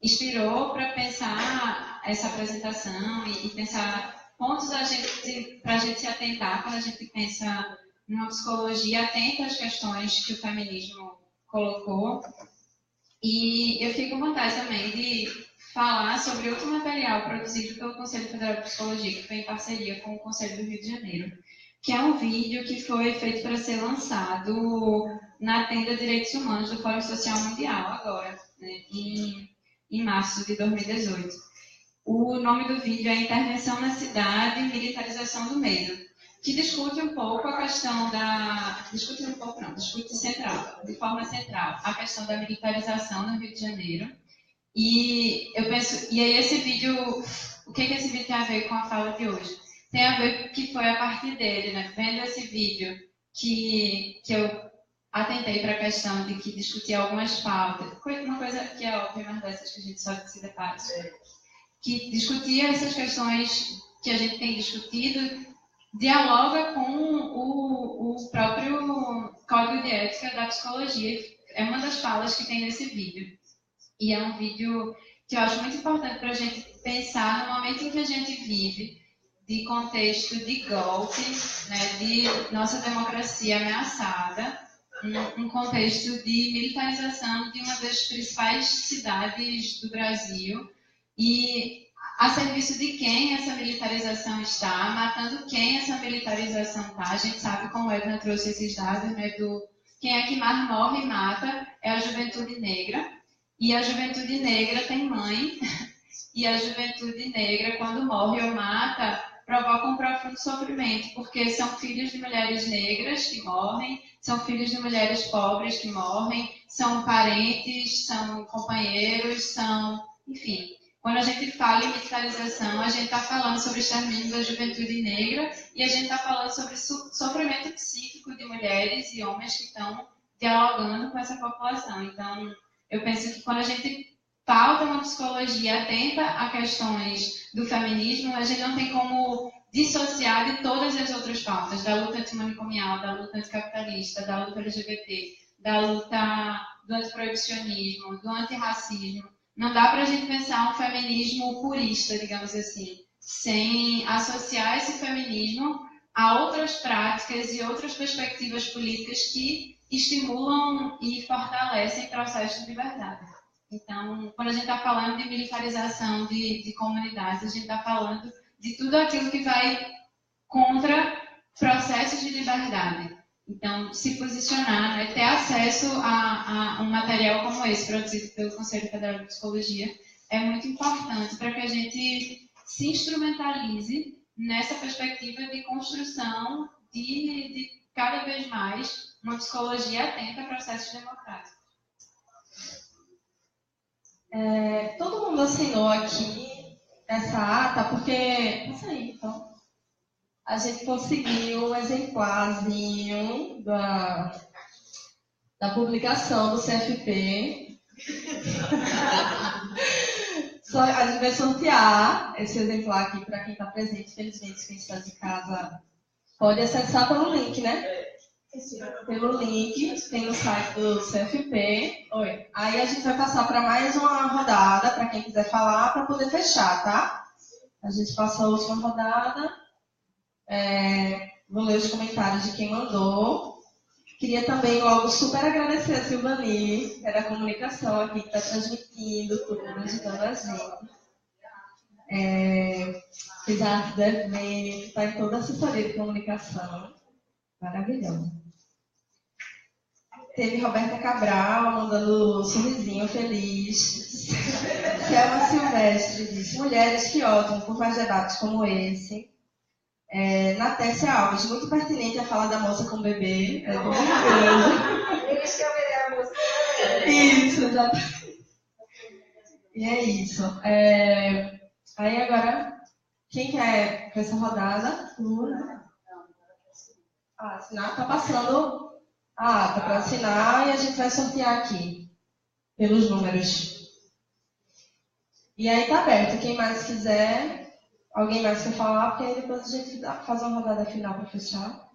inspirou para pensar essa apresentação e pensar pontos para a gente se atentar quando a gente pensa numa psicologia atenta às questões que o feminismo colocou. E eu fiquei com vontade também de falar sobre outro material produzido pelo Conselho Federal de Psicologia, que foi em parceria com o Conselho do Rio de Janeiro, que é um vídeo que foi feito para ser lançado na Tenda Direitos Humanos do Fórum Social Mundial agora, né, em março de 2018. O nome do vídeo é Intervenção na Cidade e Militarização do Medo, que discute um pouco a questão discute central, de forma central, a questão da militarização no Rio de Janeiro. E eu penso, e aí esse vídeo, o que esse vídeo tem a ver com a fala de hoje? Tem a ver que foi a partir dele, né, vendo esse vídeo, que eu atentei para a questão de que discutia algumas pautas, uma coisa que é óbvia, mas dessas que a gente só se depara, que discutia essas questões que a gente tem discutido, dialoga com o próprio Código de Ética da Psicologia. É uma das falas que tem nesse vídeo. E é um vídeo que eu acho muito importante para a gente pensar no momento em que a gente vive, de contexto de golpe, né, de nossa democracia ameaçada, um contexto de militarização de uma das principais cidades do Brasil, e a serviço de quem essa militarização está, matando quem essa militarização está. A gente sabe, como Edna trouxe esses dados, né, do quem é que mais morre e mata é a juventude negra, e a juventude negra tem mãe, e a juventude negra, quando morre ou mata, provoca um profundo sofrimento, porque são filhos de mulheres negras que morrem, são filhos de mulheres pobres que morrem, são parentes, são companheiros, são, enfim. Quando a gente fala em militarização, a gente está falando sobre o extermínio da juventude negra e a gente está falando sobre sofrimento psíquico de mulheres e homens que estão dialogando com essa população. Então, eu penso que quando a gente falta uma psicologia atenta a questões do feminismo, a gente não tem como dissociar de todas as outras pautas, da luta antimanicomial, da luta anticapitalista, da luta LGBT, da luta do antiproibicionismo, do antirracismo. Não dá para a gente pensar um feminismo purista, digamos assim, sem associar esse feminismo a outras práticas e outras perspectivas políticas que estimulam e fortalecem processos de liberdade. Então, quando a gente está falando de militarização de comunidades, a gente está falando de tudo aquilo que vai contra processos de liberdade. Então, se posicionar, né, ter acesso a um material como esse, produzido pelo Conselho Federal de Psicologia, é muito importante para que a gente se instrumentalize nessa perspectiva de construção de cada vez mais uma psicologia atenta a processos democráticos. Todo mundo assinou aqui essa ata porque isso aí, então, a gente conseguiu um exemplarzinho da publicação do CFP. A gente vai sortear esse exemplar aqui para quem está presente. Felizmente, quem está de casa pode acessar pelo link, né? Pelo link, tem no site do CFP. Oi. Aí a gente vai passar para mais uma rodada, para quem quiser falar, para poder fechar, tá? A gente passa a última rodada. Vou ler os comentários de quem mandou. Queria também logo super agradecer a Silvani, que é da comunicação aqui, que está transmitindo tudo, ajudando a gente. Fez a arte do evento, está em toda a assessoria de comunicação. Maravilhoso. Teve Roberta Cabral mandando um sorrisinho feliz. Selma Silvestre disse: mulheres que optam por mais debates como esse. Natécia Alves, muito pertinente a fala da moça com o bebê. Eles que a música. Isso, exatamente. E é isso. Aí agora, quem quer essa rodada? Assinar, tá passando a ata para assinar e a gente vai sortear aqui pelos números. E aí tá aberto. Quem mais quiser, alguém mais quer falar, porque aí depois a gente faz uma rodada final para fechar.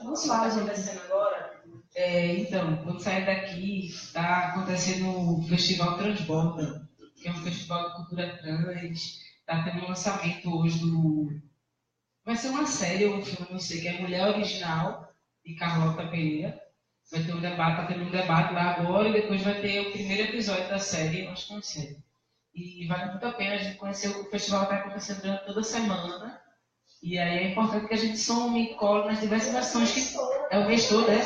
Vamos lá, gente. Agora. Então, quando sair daqui, está acontecendo o Festival Transborda, que é um festival de cultura trans. Está tendo um lançamento hoje do. Vai ser uma série ou um filme, não sei, que é Mulher Original, de Carlota Pereira. Vai ter um debate, está tendo um debate lá agora, e depois vai ter o primeiro episódio da série, acho que é uma série. E vale muito a pena a gente conhecer. O festival está acontecendo durante toda a semana. E aí é importante que a gente some e cole nas diversas ações que é o mês todo, né?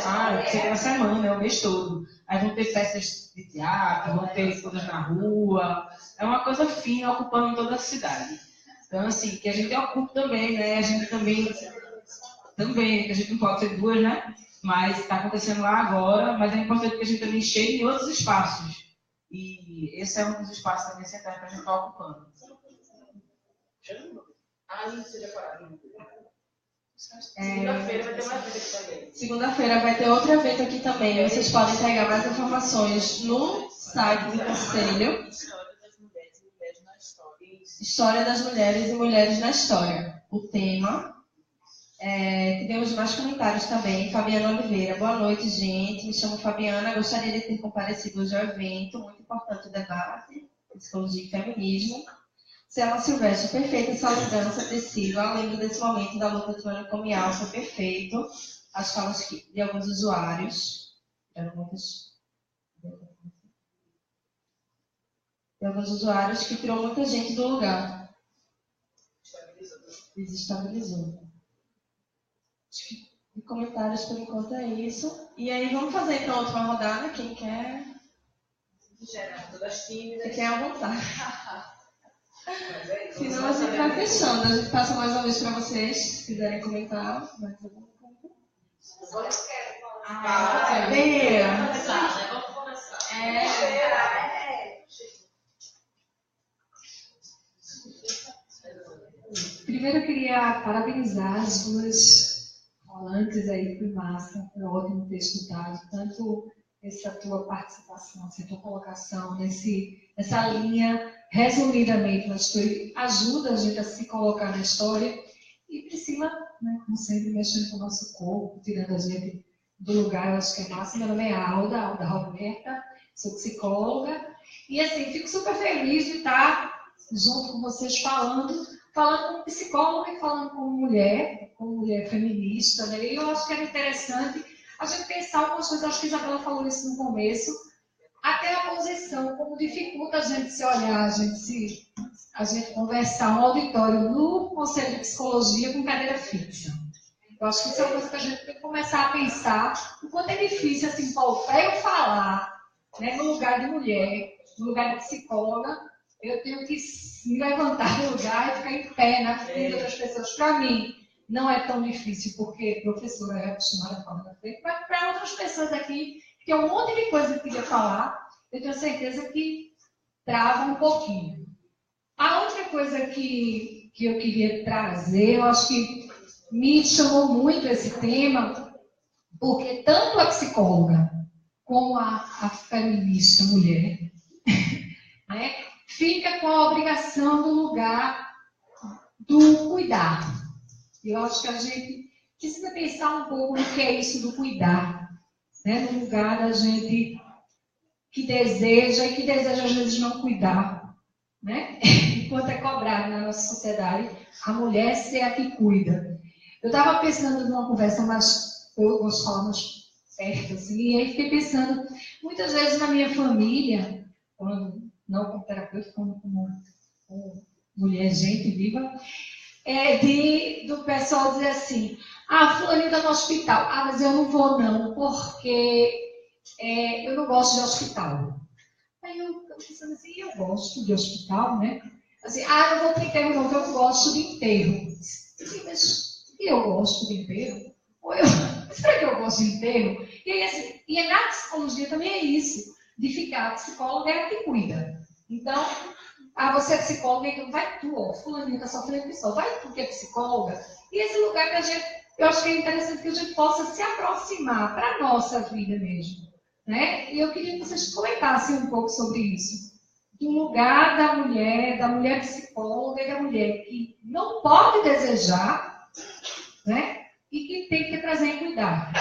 Sei que é na semana, é o mês todo. Aí vão ter peças de teatro, vão ter coisas na rua. É uma coisa fina, ocupando toda a cidade. Então, assim, que a gente ocupe também, né? A gente também, que a gente não pode ser duas, né? Mas está acontecendo lá agora, mas é importante que a gente também chegue em outros espaços. E esse é um dos espaços também centrais para a gente estar ocupando. Segunda-feira vai ter um evento aqui também. Segunda-feira vai ter outro evento aqui também. Vocês podem pegar mais informações no site do Conselho. História das Mulheres e Mulheres na História. O tema. Tivemos mais comentários também. Fabiana Oliveira. Boa noite, gente. Me chamo Fabiana. Gostaria de ter comparecido hoje ao evento. Muito importante o debate. Psicologia e feminismo. Selma Silvestre, perfeita essa lembrança Priscila. Lembro desse momento da luta antimanicomial, foi perfeito. As falas de alguns usuários. Eram muitas. De alguns usuários que tirou muita gente do lugar. Desestabilizou. E comentários por enquanto é isso. E aí vamos fazer então a última rodada. Quem quer? Quem quer à vontade. Senão a gente vai fechando. A gente passa mais uma vez para vocês, se quiserem comentar. Mais alguma coisa? Vamos começar. Primeiro eu queria parabenizar as duas falantes aí, foi massa, foi ótimo ter escutado tanto essa tua participação, essa tua colocação nessa linha, resumidamente, mas tu ajuda a gente a se colocar na história. E Priscila, né, como sempre, mexendo com o nosso corpo, tirando a gente do lugar, eu acho que é massa. Meu nome é Alda Roberta, sou psicóloga. E assim, fico super feliz de estar junto com vocês falando como psicóloga e falando como mulher feminista, né? E eu acho que era interessante a gente pensar algumas coisas, acho que a Isabela falou isso no começo, até a posição, como dificulta a gente se olhar, a gente conversar um auditório no Conselho de Psicologia com cadeira fixa. Eu acho que isso é uma coisa que a gente tem que começar a pensar, o quanto é difícil, assim, para eu falar, né, no lugar de mulher, no lugar de psicóloga, eu tenho que me levantar do lugar e ficar em pé na frente de outras pessoas. Para mim, não é tão difícil, porque professora é acostumada a falar na frente, mas para outras pessoas aqui, que tem um monte de coisa que eu queria falar, eu tenho certeza que trava um pouquinho. A outra coisa que eu queria trazer, eu acho que me chamou muito esse tema, porque tanto a psicóloga como a feminista mulher, né, fica com a obrigação do lugar do cuidar. Eu acho que a gente precisa pensar um pouco no que é isso do cuidar, né, no lugar da gente que deseja e que deseja às vezes não cuidar, né? Enquanto é cobrado na nossa sociedade, a mulher ser a que cuida. Eu estava pensando numa conversa mais, eu gosto de falar mais perto, assim, e aí fiquei pensando, muitas vezes na minha família, não como terapeuta, como mulher, gente viva, do pessoal dizer assim, fulaninho está no hospital, mas eu não vou não, porque eu não gosto de hospital. Aí eu pensando assim, eu gosto de hospital, né? Assim, eu vou para enterro não, porque eu gosto de enterro. Sim, mas eu gosto de enterro? Será que eu gosto de enterro? E aí, assim, e na psicologia também é isso, de ficar, a psicóloga é a que cuida. Então, você é psicóloga, então vai tu, fulaninho está sofrendo isso, vai tu que é psicóloga. E esse lugar que a gente, eu acho que é interessante que a gente possa se aproximar para a nossa vida mesmo, né? E eu queria que vocês comentassem um pouco sobre isso. Do lugar da mulher psicóloga e da mulher que não pode desejar, né? E que tem que ter prazer em cuidar.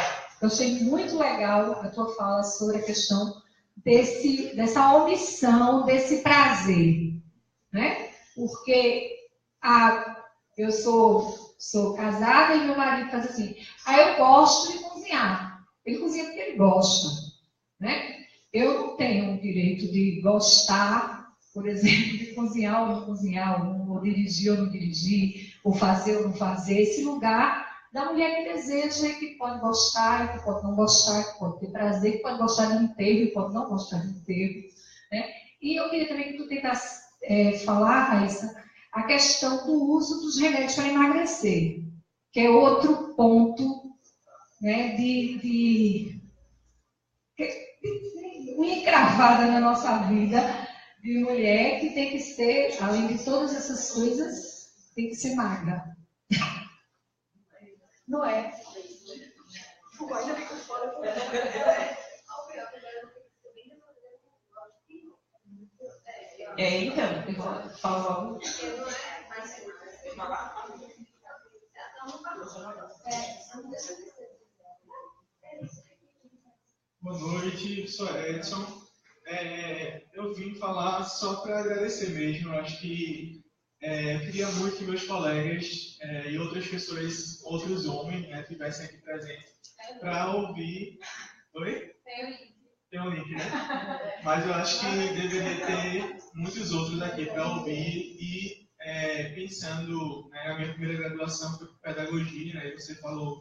Eu achei muito legal a tua fala sobre a questão dessa omissão, desse prazer, né? Porque eu sou casada e meu marido faz assim, eu gosto de cozinhar. Ele cozinha porque ele gosta, né? Eu não tenho o direito de gostar, por exemplo, de cozinhar ou não cozinhar, ou dirigir ou não dirigir, ou fazer ou não fazer. Esse lugar da mulher que deseja, que pode gostar, que pode não gostar, que pode ter prazer, que pode gostar de enterro, que pode não gostar de enterro, né? E eu queria também que tu tentasse falar, Raíssa, a questão do uso dos remédios para emagrecer, que é outro ponto, né, de unha encravada na nossa vida de mulher que tem que ser, além de todas essas coisas, tem que ser magra. Não é? Então, fala logo. Boa noite, sou Edson. Eu vim falar só para agradecer mesmo. Eu acho que eu queria muito que meus colegas e outras pessoas, outros homens, né, estivessem aqui presentes para ouvir. Oi? Tem um link, né? Mas eu acho que deveria ter muitos outros aqui para ouvir e pensando, né, a minha primeira graduação foi pedagogia, né? Você falou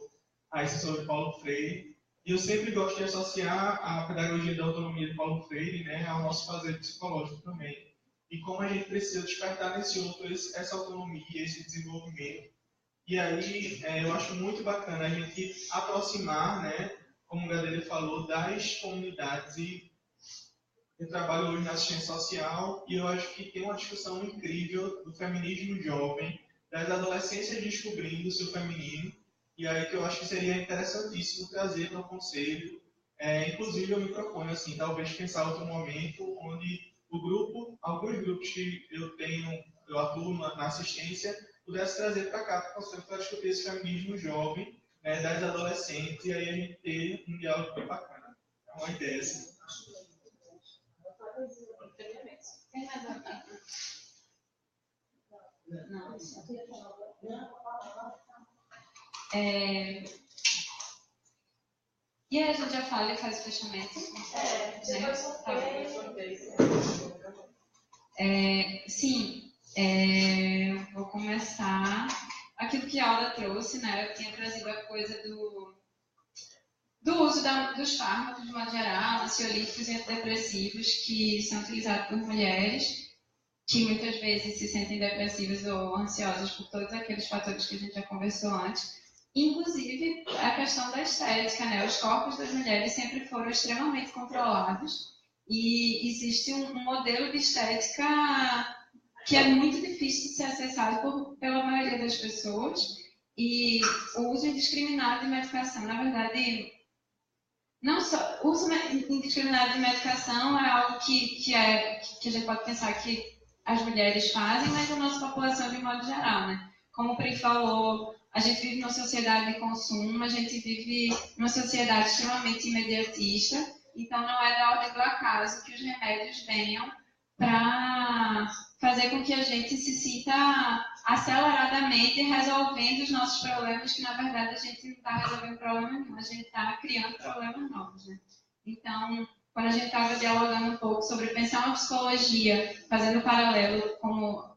isso sobre Paulo Freire. E eu sempre gosto de associar a pedagogia da autonomia de Paulo Freire, né, ao nosso fazer psicológico também. E como a gente precisa despertar nesse outro essa autonomia, esse desenvolvimento. E aí eu acho muito bacana a gente aproximar, né, como o Gadelha falou, das comunidades. E eu trabalho hoje na assistência social e eu acho que tem uma discussão incrível do feminismo jovem, das adolescências descobrindo o seu feminino. E aí que eu acho que seria interessantíssimo trazer para o conselho Inclusive, eu me proponho, assim, talvez pensar outro momento onde alguns grupos que eu atuo na assistência, pudesse trazer para cá para discutir esse feminismo jovem, das adolescentes, e aí a gente ter um diálogo bem bacana. É uma ideia, assim. Tem mais alguém? Não. E aí a gente já fala e faz o fechamento. Sim, vou começar. Aquilo que a Alda trouxe, né? Eu tinha trazido a coisa do uso dos fármacos, de modo geral, ansiolíticos e antidepressivos que são utilizados por mulheres que muitas vezes se sentem depressivas ou ansiosas por todos aqueles fatores que a gente já conversou antes. Inclusive, a questão da estética, né? Os corpos das mulheres sempre foram extremamente controlados e existe um modelo de estética que é muito difícil de ser acessado pela maioria das pessoas, e o uso indiscriminado de medicação, na verdade, não só o uso indiscriminado de medicação é algo que a gente pode pensar que as mulheres fazem, mas a nossa população de modo geral, né? Como o Pri falou, a gente vive numa sociedade de consumo, a gente vive numa sociedade extremamente imediatista, então não é da ordem do acaso que os remédios venham para fazer com que a gente se sinta aceleradamente resolvendo os nossos problemas, que na verdade a gente não está resolvendo problema nenhum, a gente está criando problemas novos, né? Então, quando a gente estava dialogando um pouco sobre pensar uma psicologia, fazendo um paralelo como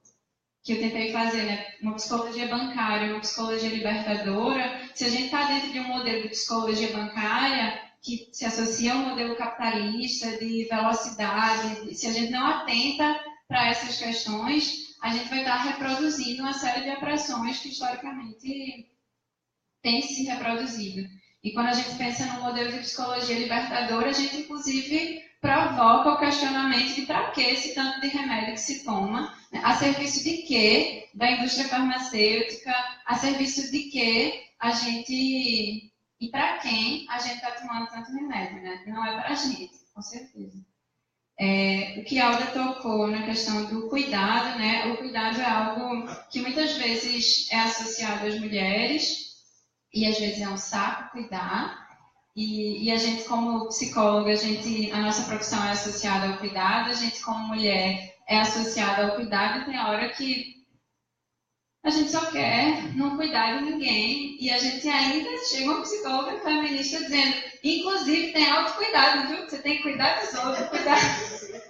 que eu tentei fazer, né? Uma psicologia bancária, uma psicologia libertadora, se a gente está dentro de um modelo de psicologia bancária que se associa a um modelo capitalista de velocidade, se a gente não atenta para essas questões, a gente vai estar reproduzindo uma série de opressões que historicamente têm se reproduzido. E quando a gente pensa no modelo de psicologia libertadora, a gente inclusive provoca o questionamento de para que esse tanto de remédio que se toma, né? A serviço de quê? Da indústria farmacêutica, a serviço de quê a gente... E para quem a gente está tomando tanto remédio, né? Não é para a gente, com certeza. O que a Alda tocou na questão do cuidado, né? O cuidado é algo que muitas vezes é associado às mulheres e às vezes é um saco cuidar. E a gente, como psicóloga, a nossa profissão é associada ao cuidado, a gente, como mulher, é associada ao cuidado, e tem hora que a gente só quer não cuidar de ninguém, e a gente ainda chega uma psicóloga feminista dizendo, inclusive, tem autocuidado, viu? Você tem que cuidar dos outros,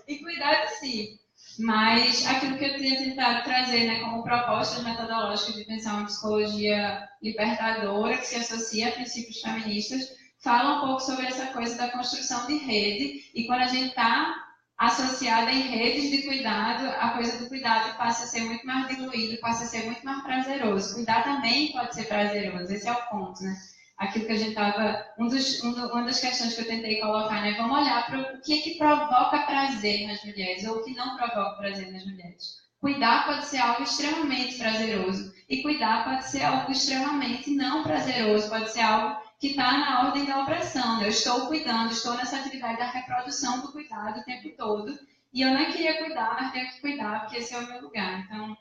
e cuidar de si. Mas aquilo que eu tinha tentado trazer, né, como propostas metodológicas de pensar uma psicologia libertadora, que se associa a princípios feministas, fala um pouco sobre essa coisa da construção de rede, e quando a gente está associada em redes de cuidado, a coisa do cuidado passa a ser muito mais diluído, passa a ser muito mais prazeroso. Cuidar também pode ser prazeroso, esse é o ponto, né? Aquilo que a gente estava... Uma das questões que eu tentei colocar, né? Vamos olhar para o que provoca prazer nas mulheres, ou o que não provoca prazer nas mulheres. Cuidar pode ser algo extremamente prazeroso, e cuidar pode ser algo extremamente não prazeroso, pode ser algo que está na ordem da opressão. Eu estou cuidando, estou nessa atividade da reprodução do cuidado o tempo todo, e eu não queria cuidar, mas tenho que cuidar, porque esse é o meu lugar. Então,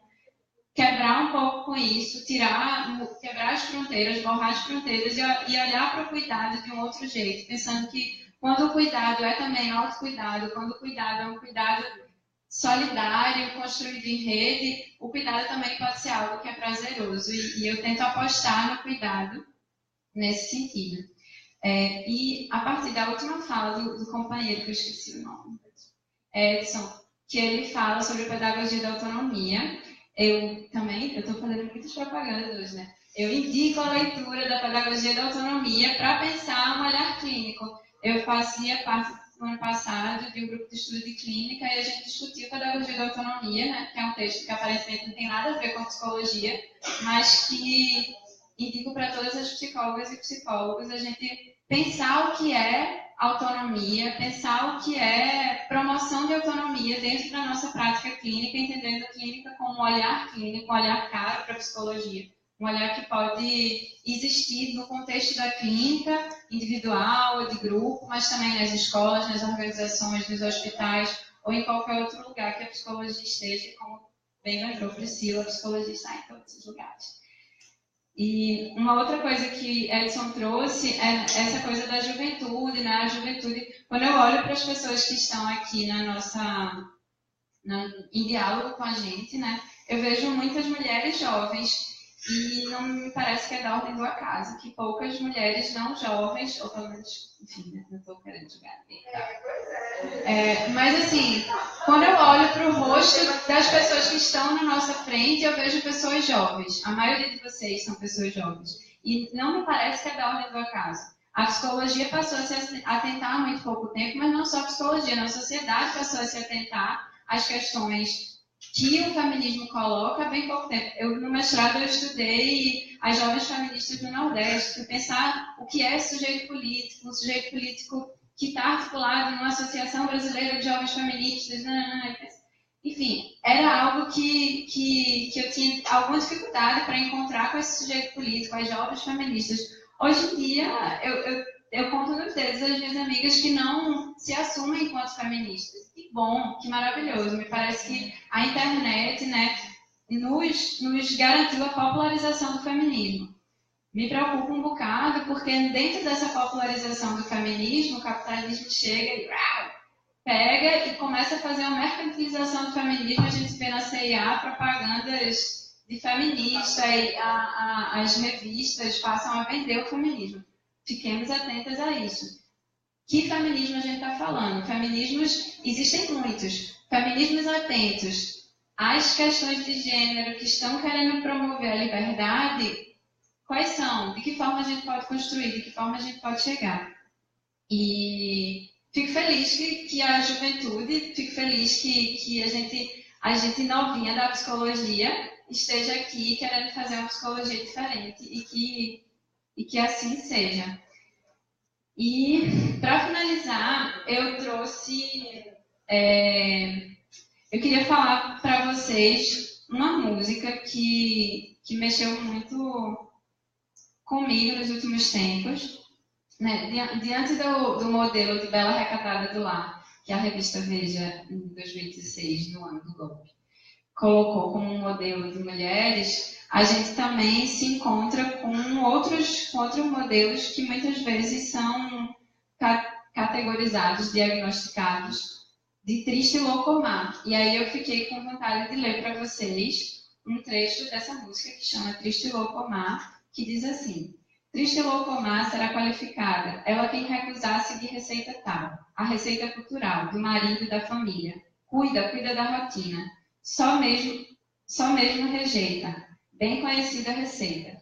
quebrar um pouco com isso, quebrar as fronteiras, borrar as fronteiras e olhar para o cuidado de um outro jeito, pensando que quando o cuidado é também autocuidado, quando o cuidado é um cuidado solidário, construído em rede, o cuidado também pode ser algo que é prazeroso. E eu tento apostar no cuidado nesse sentido. E a partir da última fala do companheiro, que eu esqueci o nome, Edson, que ele fala sobre a pedagogia da autonomia. Eu estou fazendo muitas propagandas hoje, né? Eu indico a leitura da pedagogia da autonomia para pensar um olhar clínico. Eu fazia parte, no ano passado, de um grupo de estudo de clínica e a gente discutiu pedagogia da autonomia, né? Que é um texto que aparentemente não tem nada a ver com psicologia, mas que indico para todas as psicólogas e psicólogos a gente pensar o que é autonomia, pensar o que é promoção de autonomia dentro da nossa prática clínica, entendendo a clínica como um olhar clínico, um olhar caro para a psicologia, Um olhar que pode existir no contexto da clínica, individual ou de grupo, mas também nas escolas, nas organizações, nos hospitais ou em qualquer outro lugar que a psicologia esteja, como bem lembrou Priscila, a psicologia está em todos os lugares. E uma outra coisa que Edson trouxe é essa coisa da juventude, né? A juventude, quando eu olho para as pessoas que estão aqui em diálogo com a gente, né? Eu vejo muitas mulheres jovens e não me parece que é da ordem do acaso, que poucas mulheres não jovens, ou pelo menos, enfim, né? Não estou querendo julgar ninguém. Mas assim, quando eu olho para o rosto das pessoas que estão na nossa frente, eu vejo pessoas jovens. A maioria de vocês são pessoas jovens. E não me parece que é da ordem do acaso. A psicologia passou a se atentar há muito pouco tempo, mas não só a psicologia, a sociedade passou a se atentar às questões que o feminismo coloca há bem pouco tempo. No mestrado eu estudei as jovens feministas do Nordeste, fui pensar o que é sujeito político, um sujeito político que está articulado numa Associação Brasileira de Jovens Feministas, enfim, era algo que eu tinha alguma dificuldade para encontrar com esse sujeito político, as jovens feministas. Hoje em dia, eu conto nos dedos as minhas amigas que não se assumem enquanto feministas. Que bom, que maravilhoso. Me parece que a internet, né, nos garantiu a popularização do feminismo. Me preocupa um bocado, porque dentro dessa popularização do feminismo, o capitalismo chega e pega e começa a fazer uma mercantilização do feminismo. A gente vê na CIA propagandas de feminista e as revistas passam a vender o feminismo. Fiquemos atentas a isso. Que feminismo a gente está falando? Feminismos, existem muitos. Feminismos atentos às questões de gênero que estão querendo promover a liberdade. Quais são? De que forma a gente pode construir? De que forma a gente pode chegar? E fico feliz que a juventude, fico feliz que a gente novinha da psicologia esteja aqui querendo fazer uma psicologia diferente e que assim seja. E, para finalizar, eu trouxe... eu queria falar para vocês uma música que mexeu muito comigo nos últimos tempos, né? Diante do modelo de Bela Recatada do Lar, que a revista Veja, em 2016, no ano do golpe, colocou como um modelo de mulheres, a gente também se encontra com outros modelos que muitas vezes são categorizados, diagnosticados de triste loucomar. E aí eu fiquei com vontade de ler para vocês um trecho dessa música que chama Triste Loucomar, que diz assim: Triste loucomar será qualificada, ela quem recusar seguir receita tal, a receita cultural, do marido e da família. Cuida da rotina, só mesmo rejeita, bem conhecida receita.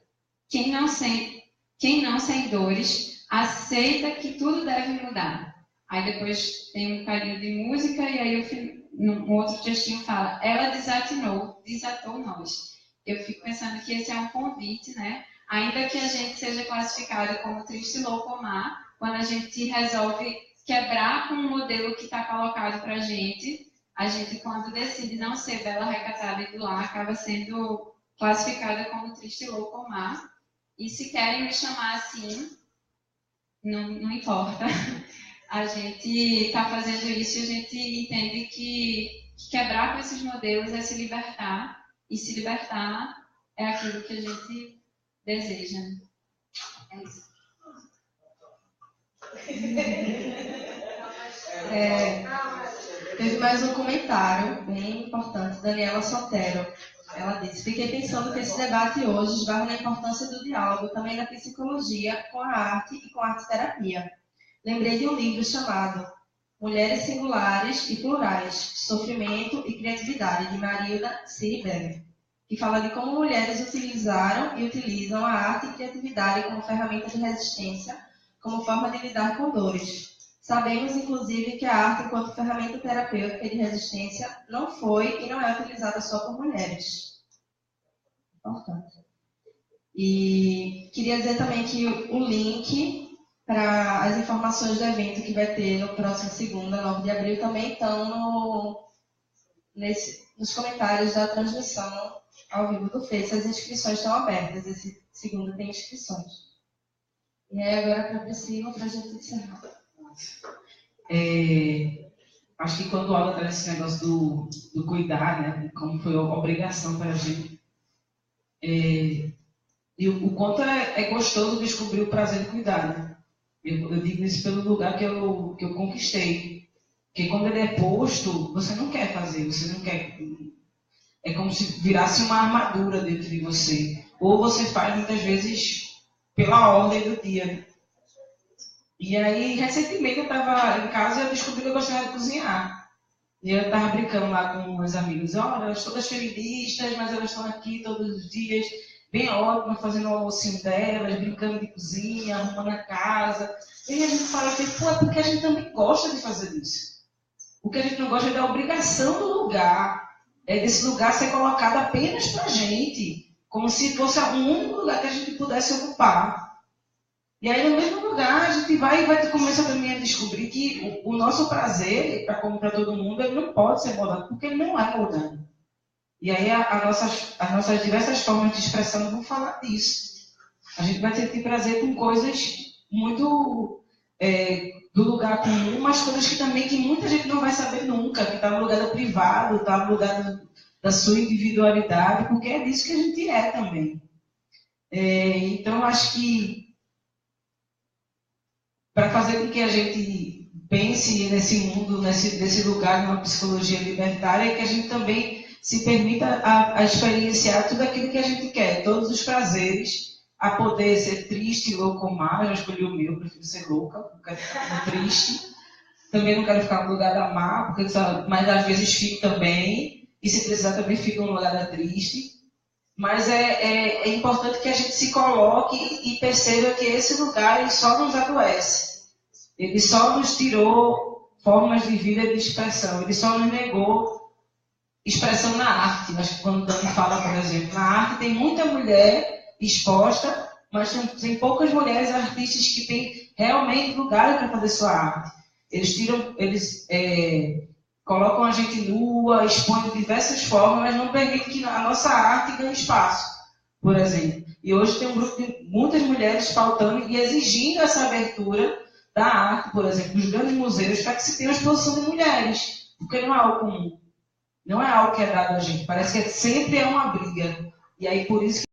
Quem não sem dores, aceita que tudo deve mudar. Aí depois tem um bocadinho de música e aí um outro textinho fala, ela desatou nós. Eu fico pensando que esse é um convite, né? Ainda que a gente seja classificado como triste loucomar, quando a gente resolve quebrar com o modelo que está colocado para a gente, quando decide não ser Bela Recatada e do Lar, acaba sendo classificada como triste loucomar. E se querem me chamar assim, não importa. A gente está fazendo isso e a gente entende que quebrar com esses modelos é se libertar. E se libertar é aquilo que a gente deseja. É isso. Teve mais um comentário bem importante, Daniela Sotero. Ela disse, fiquei pensando que esse debate hoje esbarra na importância do diálogo também na psicologia com a arte e com a arte-terapia. Lembrei de um livro chamado Mulheres Singulares e Plurais, Sofrimento e Criatividade, de Marilda Siriberg, que fala de como mulheres utilizaram e utilizam a arte e criatividade como ferramenta de resistência, como forma de lidar com dores. Sabemos, inclusive, que a arte, enquanto ferramenta terapêutica de resistência, não foi e não é utilizada só por mulheres. Importante. E queria dizer também que o link para as informações do evento que vai ter no próximo segunda, 9 de abril, também estão nos comentários da transmissão ao vivo do Face. As inscrições estão abertas. Esse segundo tem inscrições. E aí agora para a Priscila, para a gente encerrar. Acho que quando o Olga traz esse negócio do cuidar, né, como foi obrigação para a gente, e o quanto é gostoso descobrir o prazer de cuidar, né? Eu digo isso pelo lugar que eu conquistei. Porque quando ele é posto, você não quer fazer, você não quer. É como se virasse uma armadura dentro de você. Ou você faz muitas vezes pela ordem do dia. E aí, recentemente, eu estava em casa e eu descobri que eu gostava de cozinhar. E eu estava brincando lá com meus amigos. Olha, elas todas feministas, mas elas estão aqui todos os dias, bem ótimas, fazendo o almocinho delas, brincando de cozinha, arrumando a casa. E aí a gente fala assim, pô, é porque a gente também gosta de fazer isso. O que a gente não gosta é da obrigação do lugar. É desse lugar ser colocado apenas para a gente. Como se fosse o único lugar que a gente pudesse ocupar. E aí, no mesmo lugar, a gente vai começar também a descobrir que o nosso prazer, como para todo mundo, ele não pode ser moldado, porque ele não é moldado. E aí, as nossas diversas formas de expressão vão falar disso. A gente vai sentir prazer com coisas muito do lugar comum, mas coisas que também que muita gente não vai saber nunca, que está no lugar do privado, está no lugar da sua individualidade, porque é disso que a gente é também. Então, acho que para fazer com que a gente pense nesse mundo, nesse lugar de uma psicologia libertária, é que a gente também se permita a experienciar tudo aquilo que a gente quer, todos os prazeres, a poder ser triste, louco ou má. Eu já escolhi o meu, eu prefiro ser louca, não quero ficar triste. Também não quero ficar no lugar da má, mas às vezes fico também, e se precisar também fico no lugar da triste. Mas é importante que a gente se coloque e perceba que esse lugar ele só nos adoece. Ele só nos tirou formas de vida e de expressão. Ele só nos negou expressão na arte. Mas quando Dani fala, por exemplo, na arte tem muita mulher exposta, mas tem poucas mulheres artistas que têm realmente lugar para fazer sua arte. Eles colocam a gente nua, expõem de diversas formas, mas não permitem que a nossa arte ganhe espaço, por exemplo. E hoje tem um grupo de muitas mulheres pautando e exigindo essa abertura da arte, por exemplo, nos grandes museus, para que se tenha uma exposição de mulheres, porque não é algo comum. Não é algo que é dado a gente. Parece que sempre é uma briga. E aí, por isso que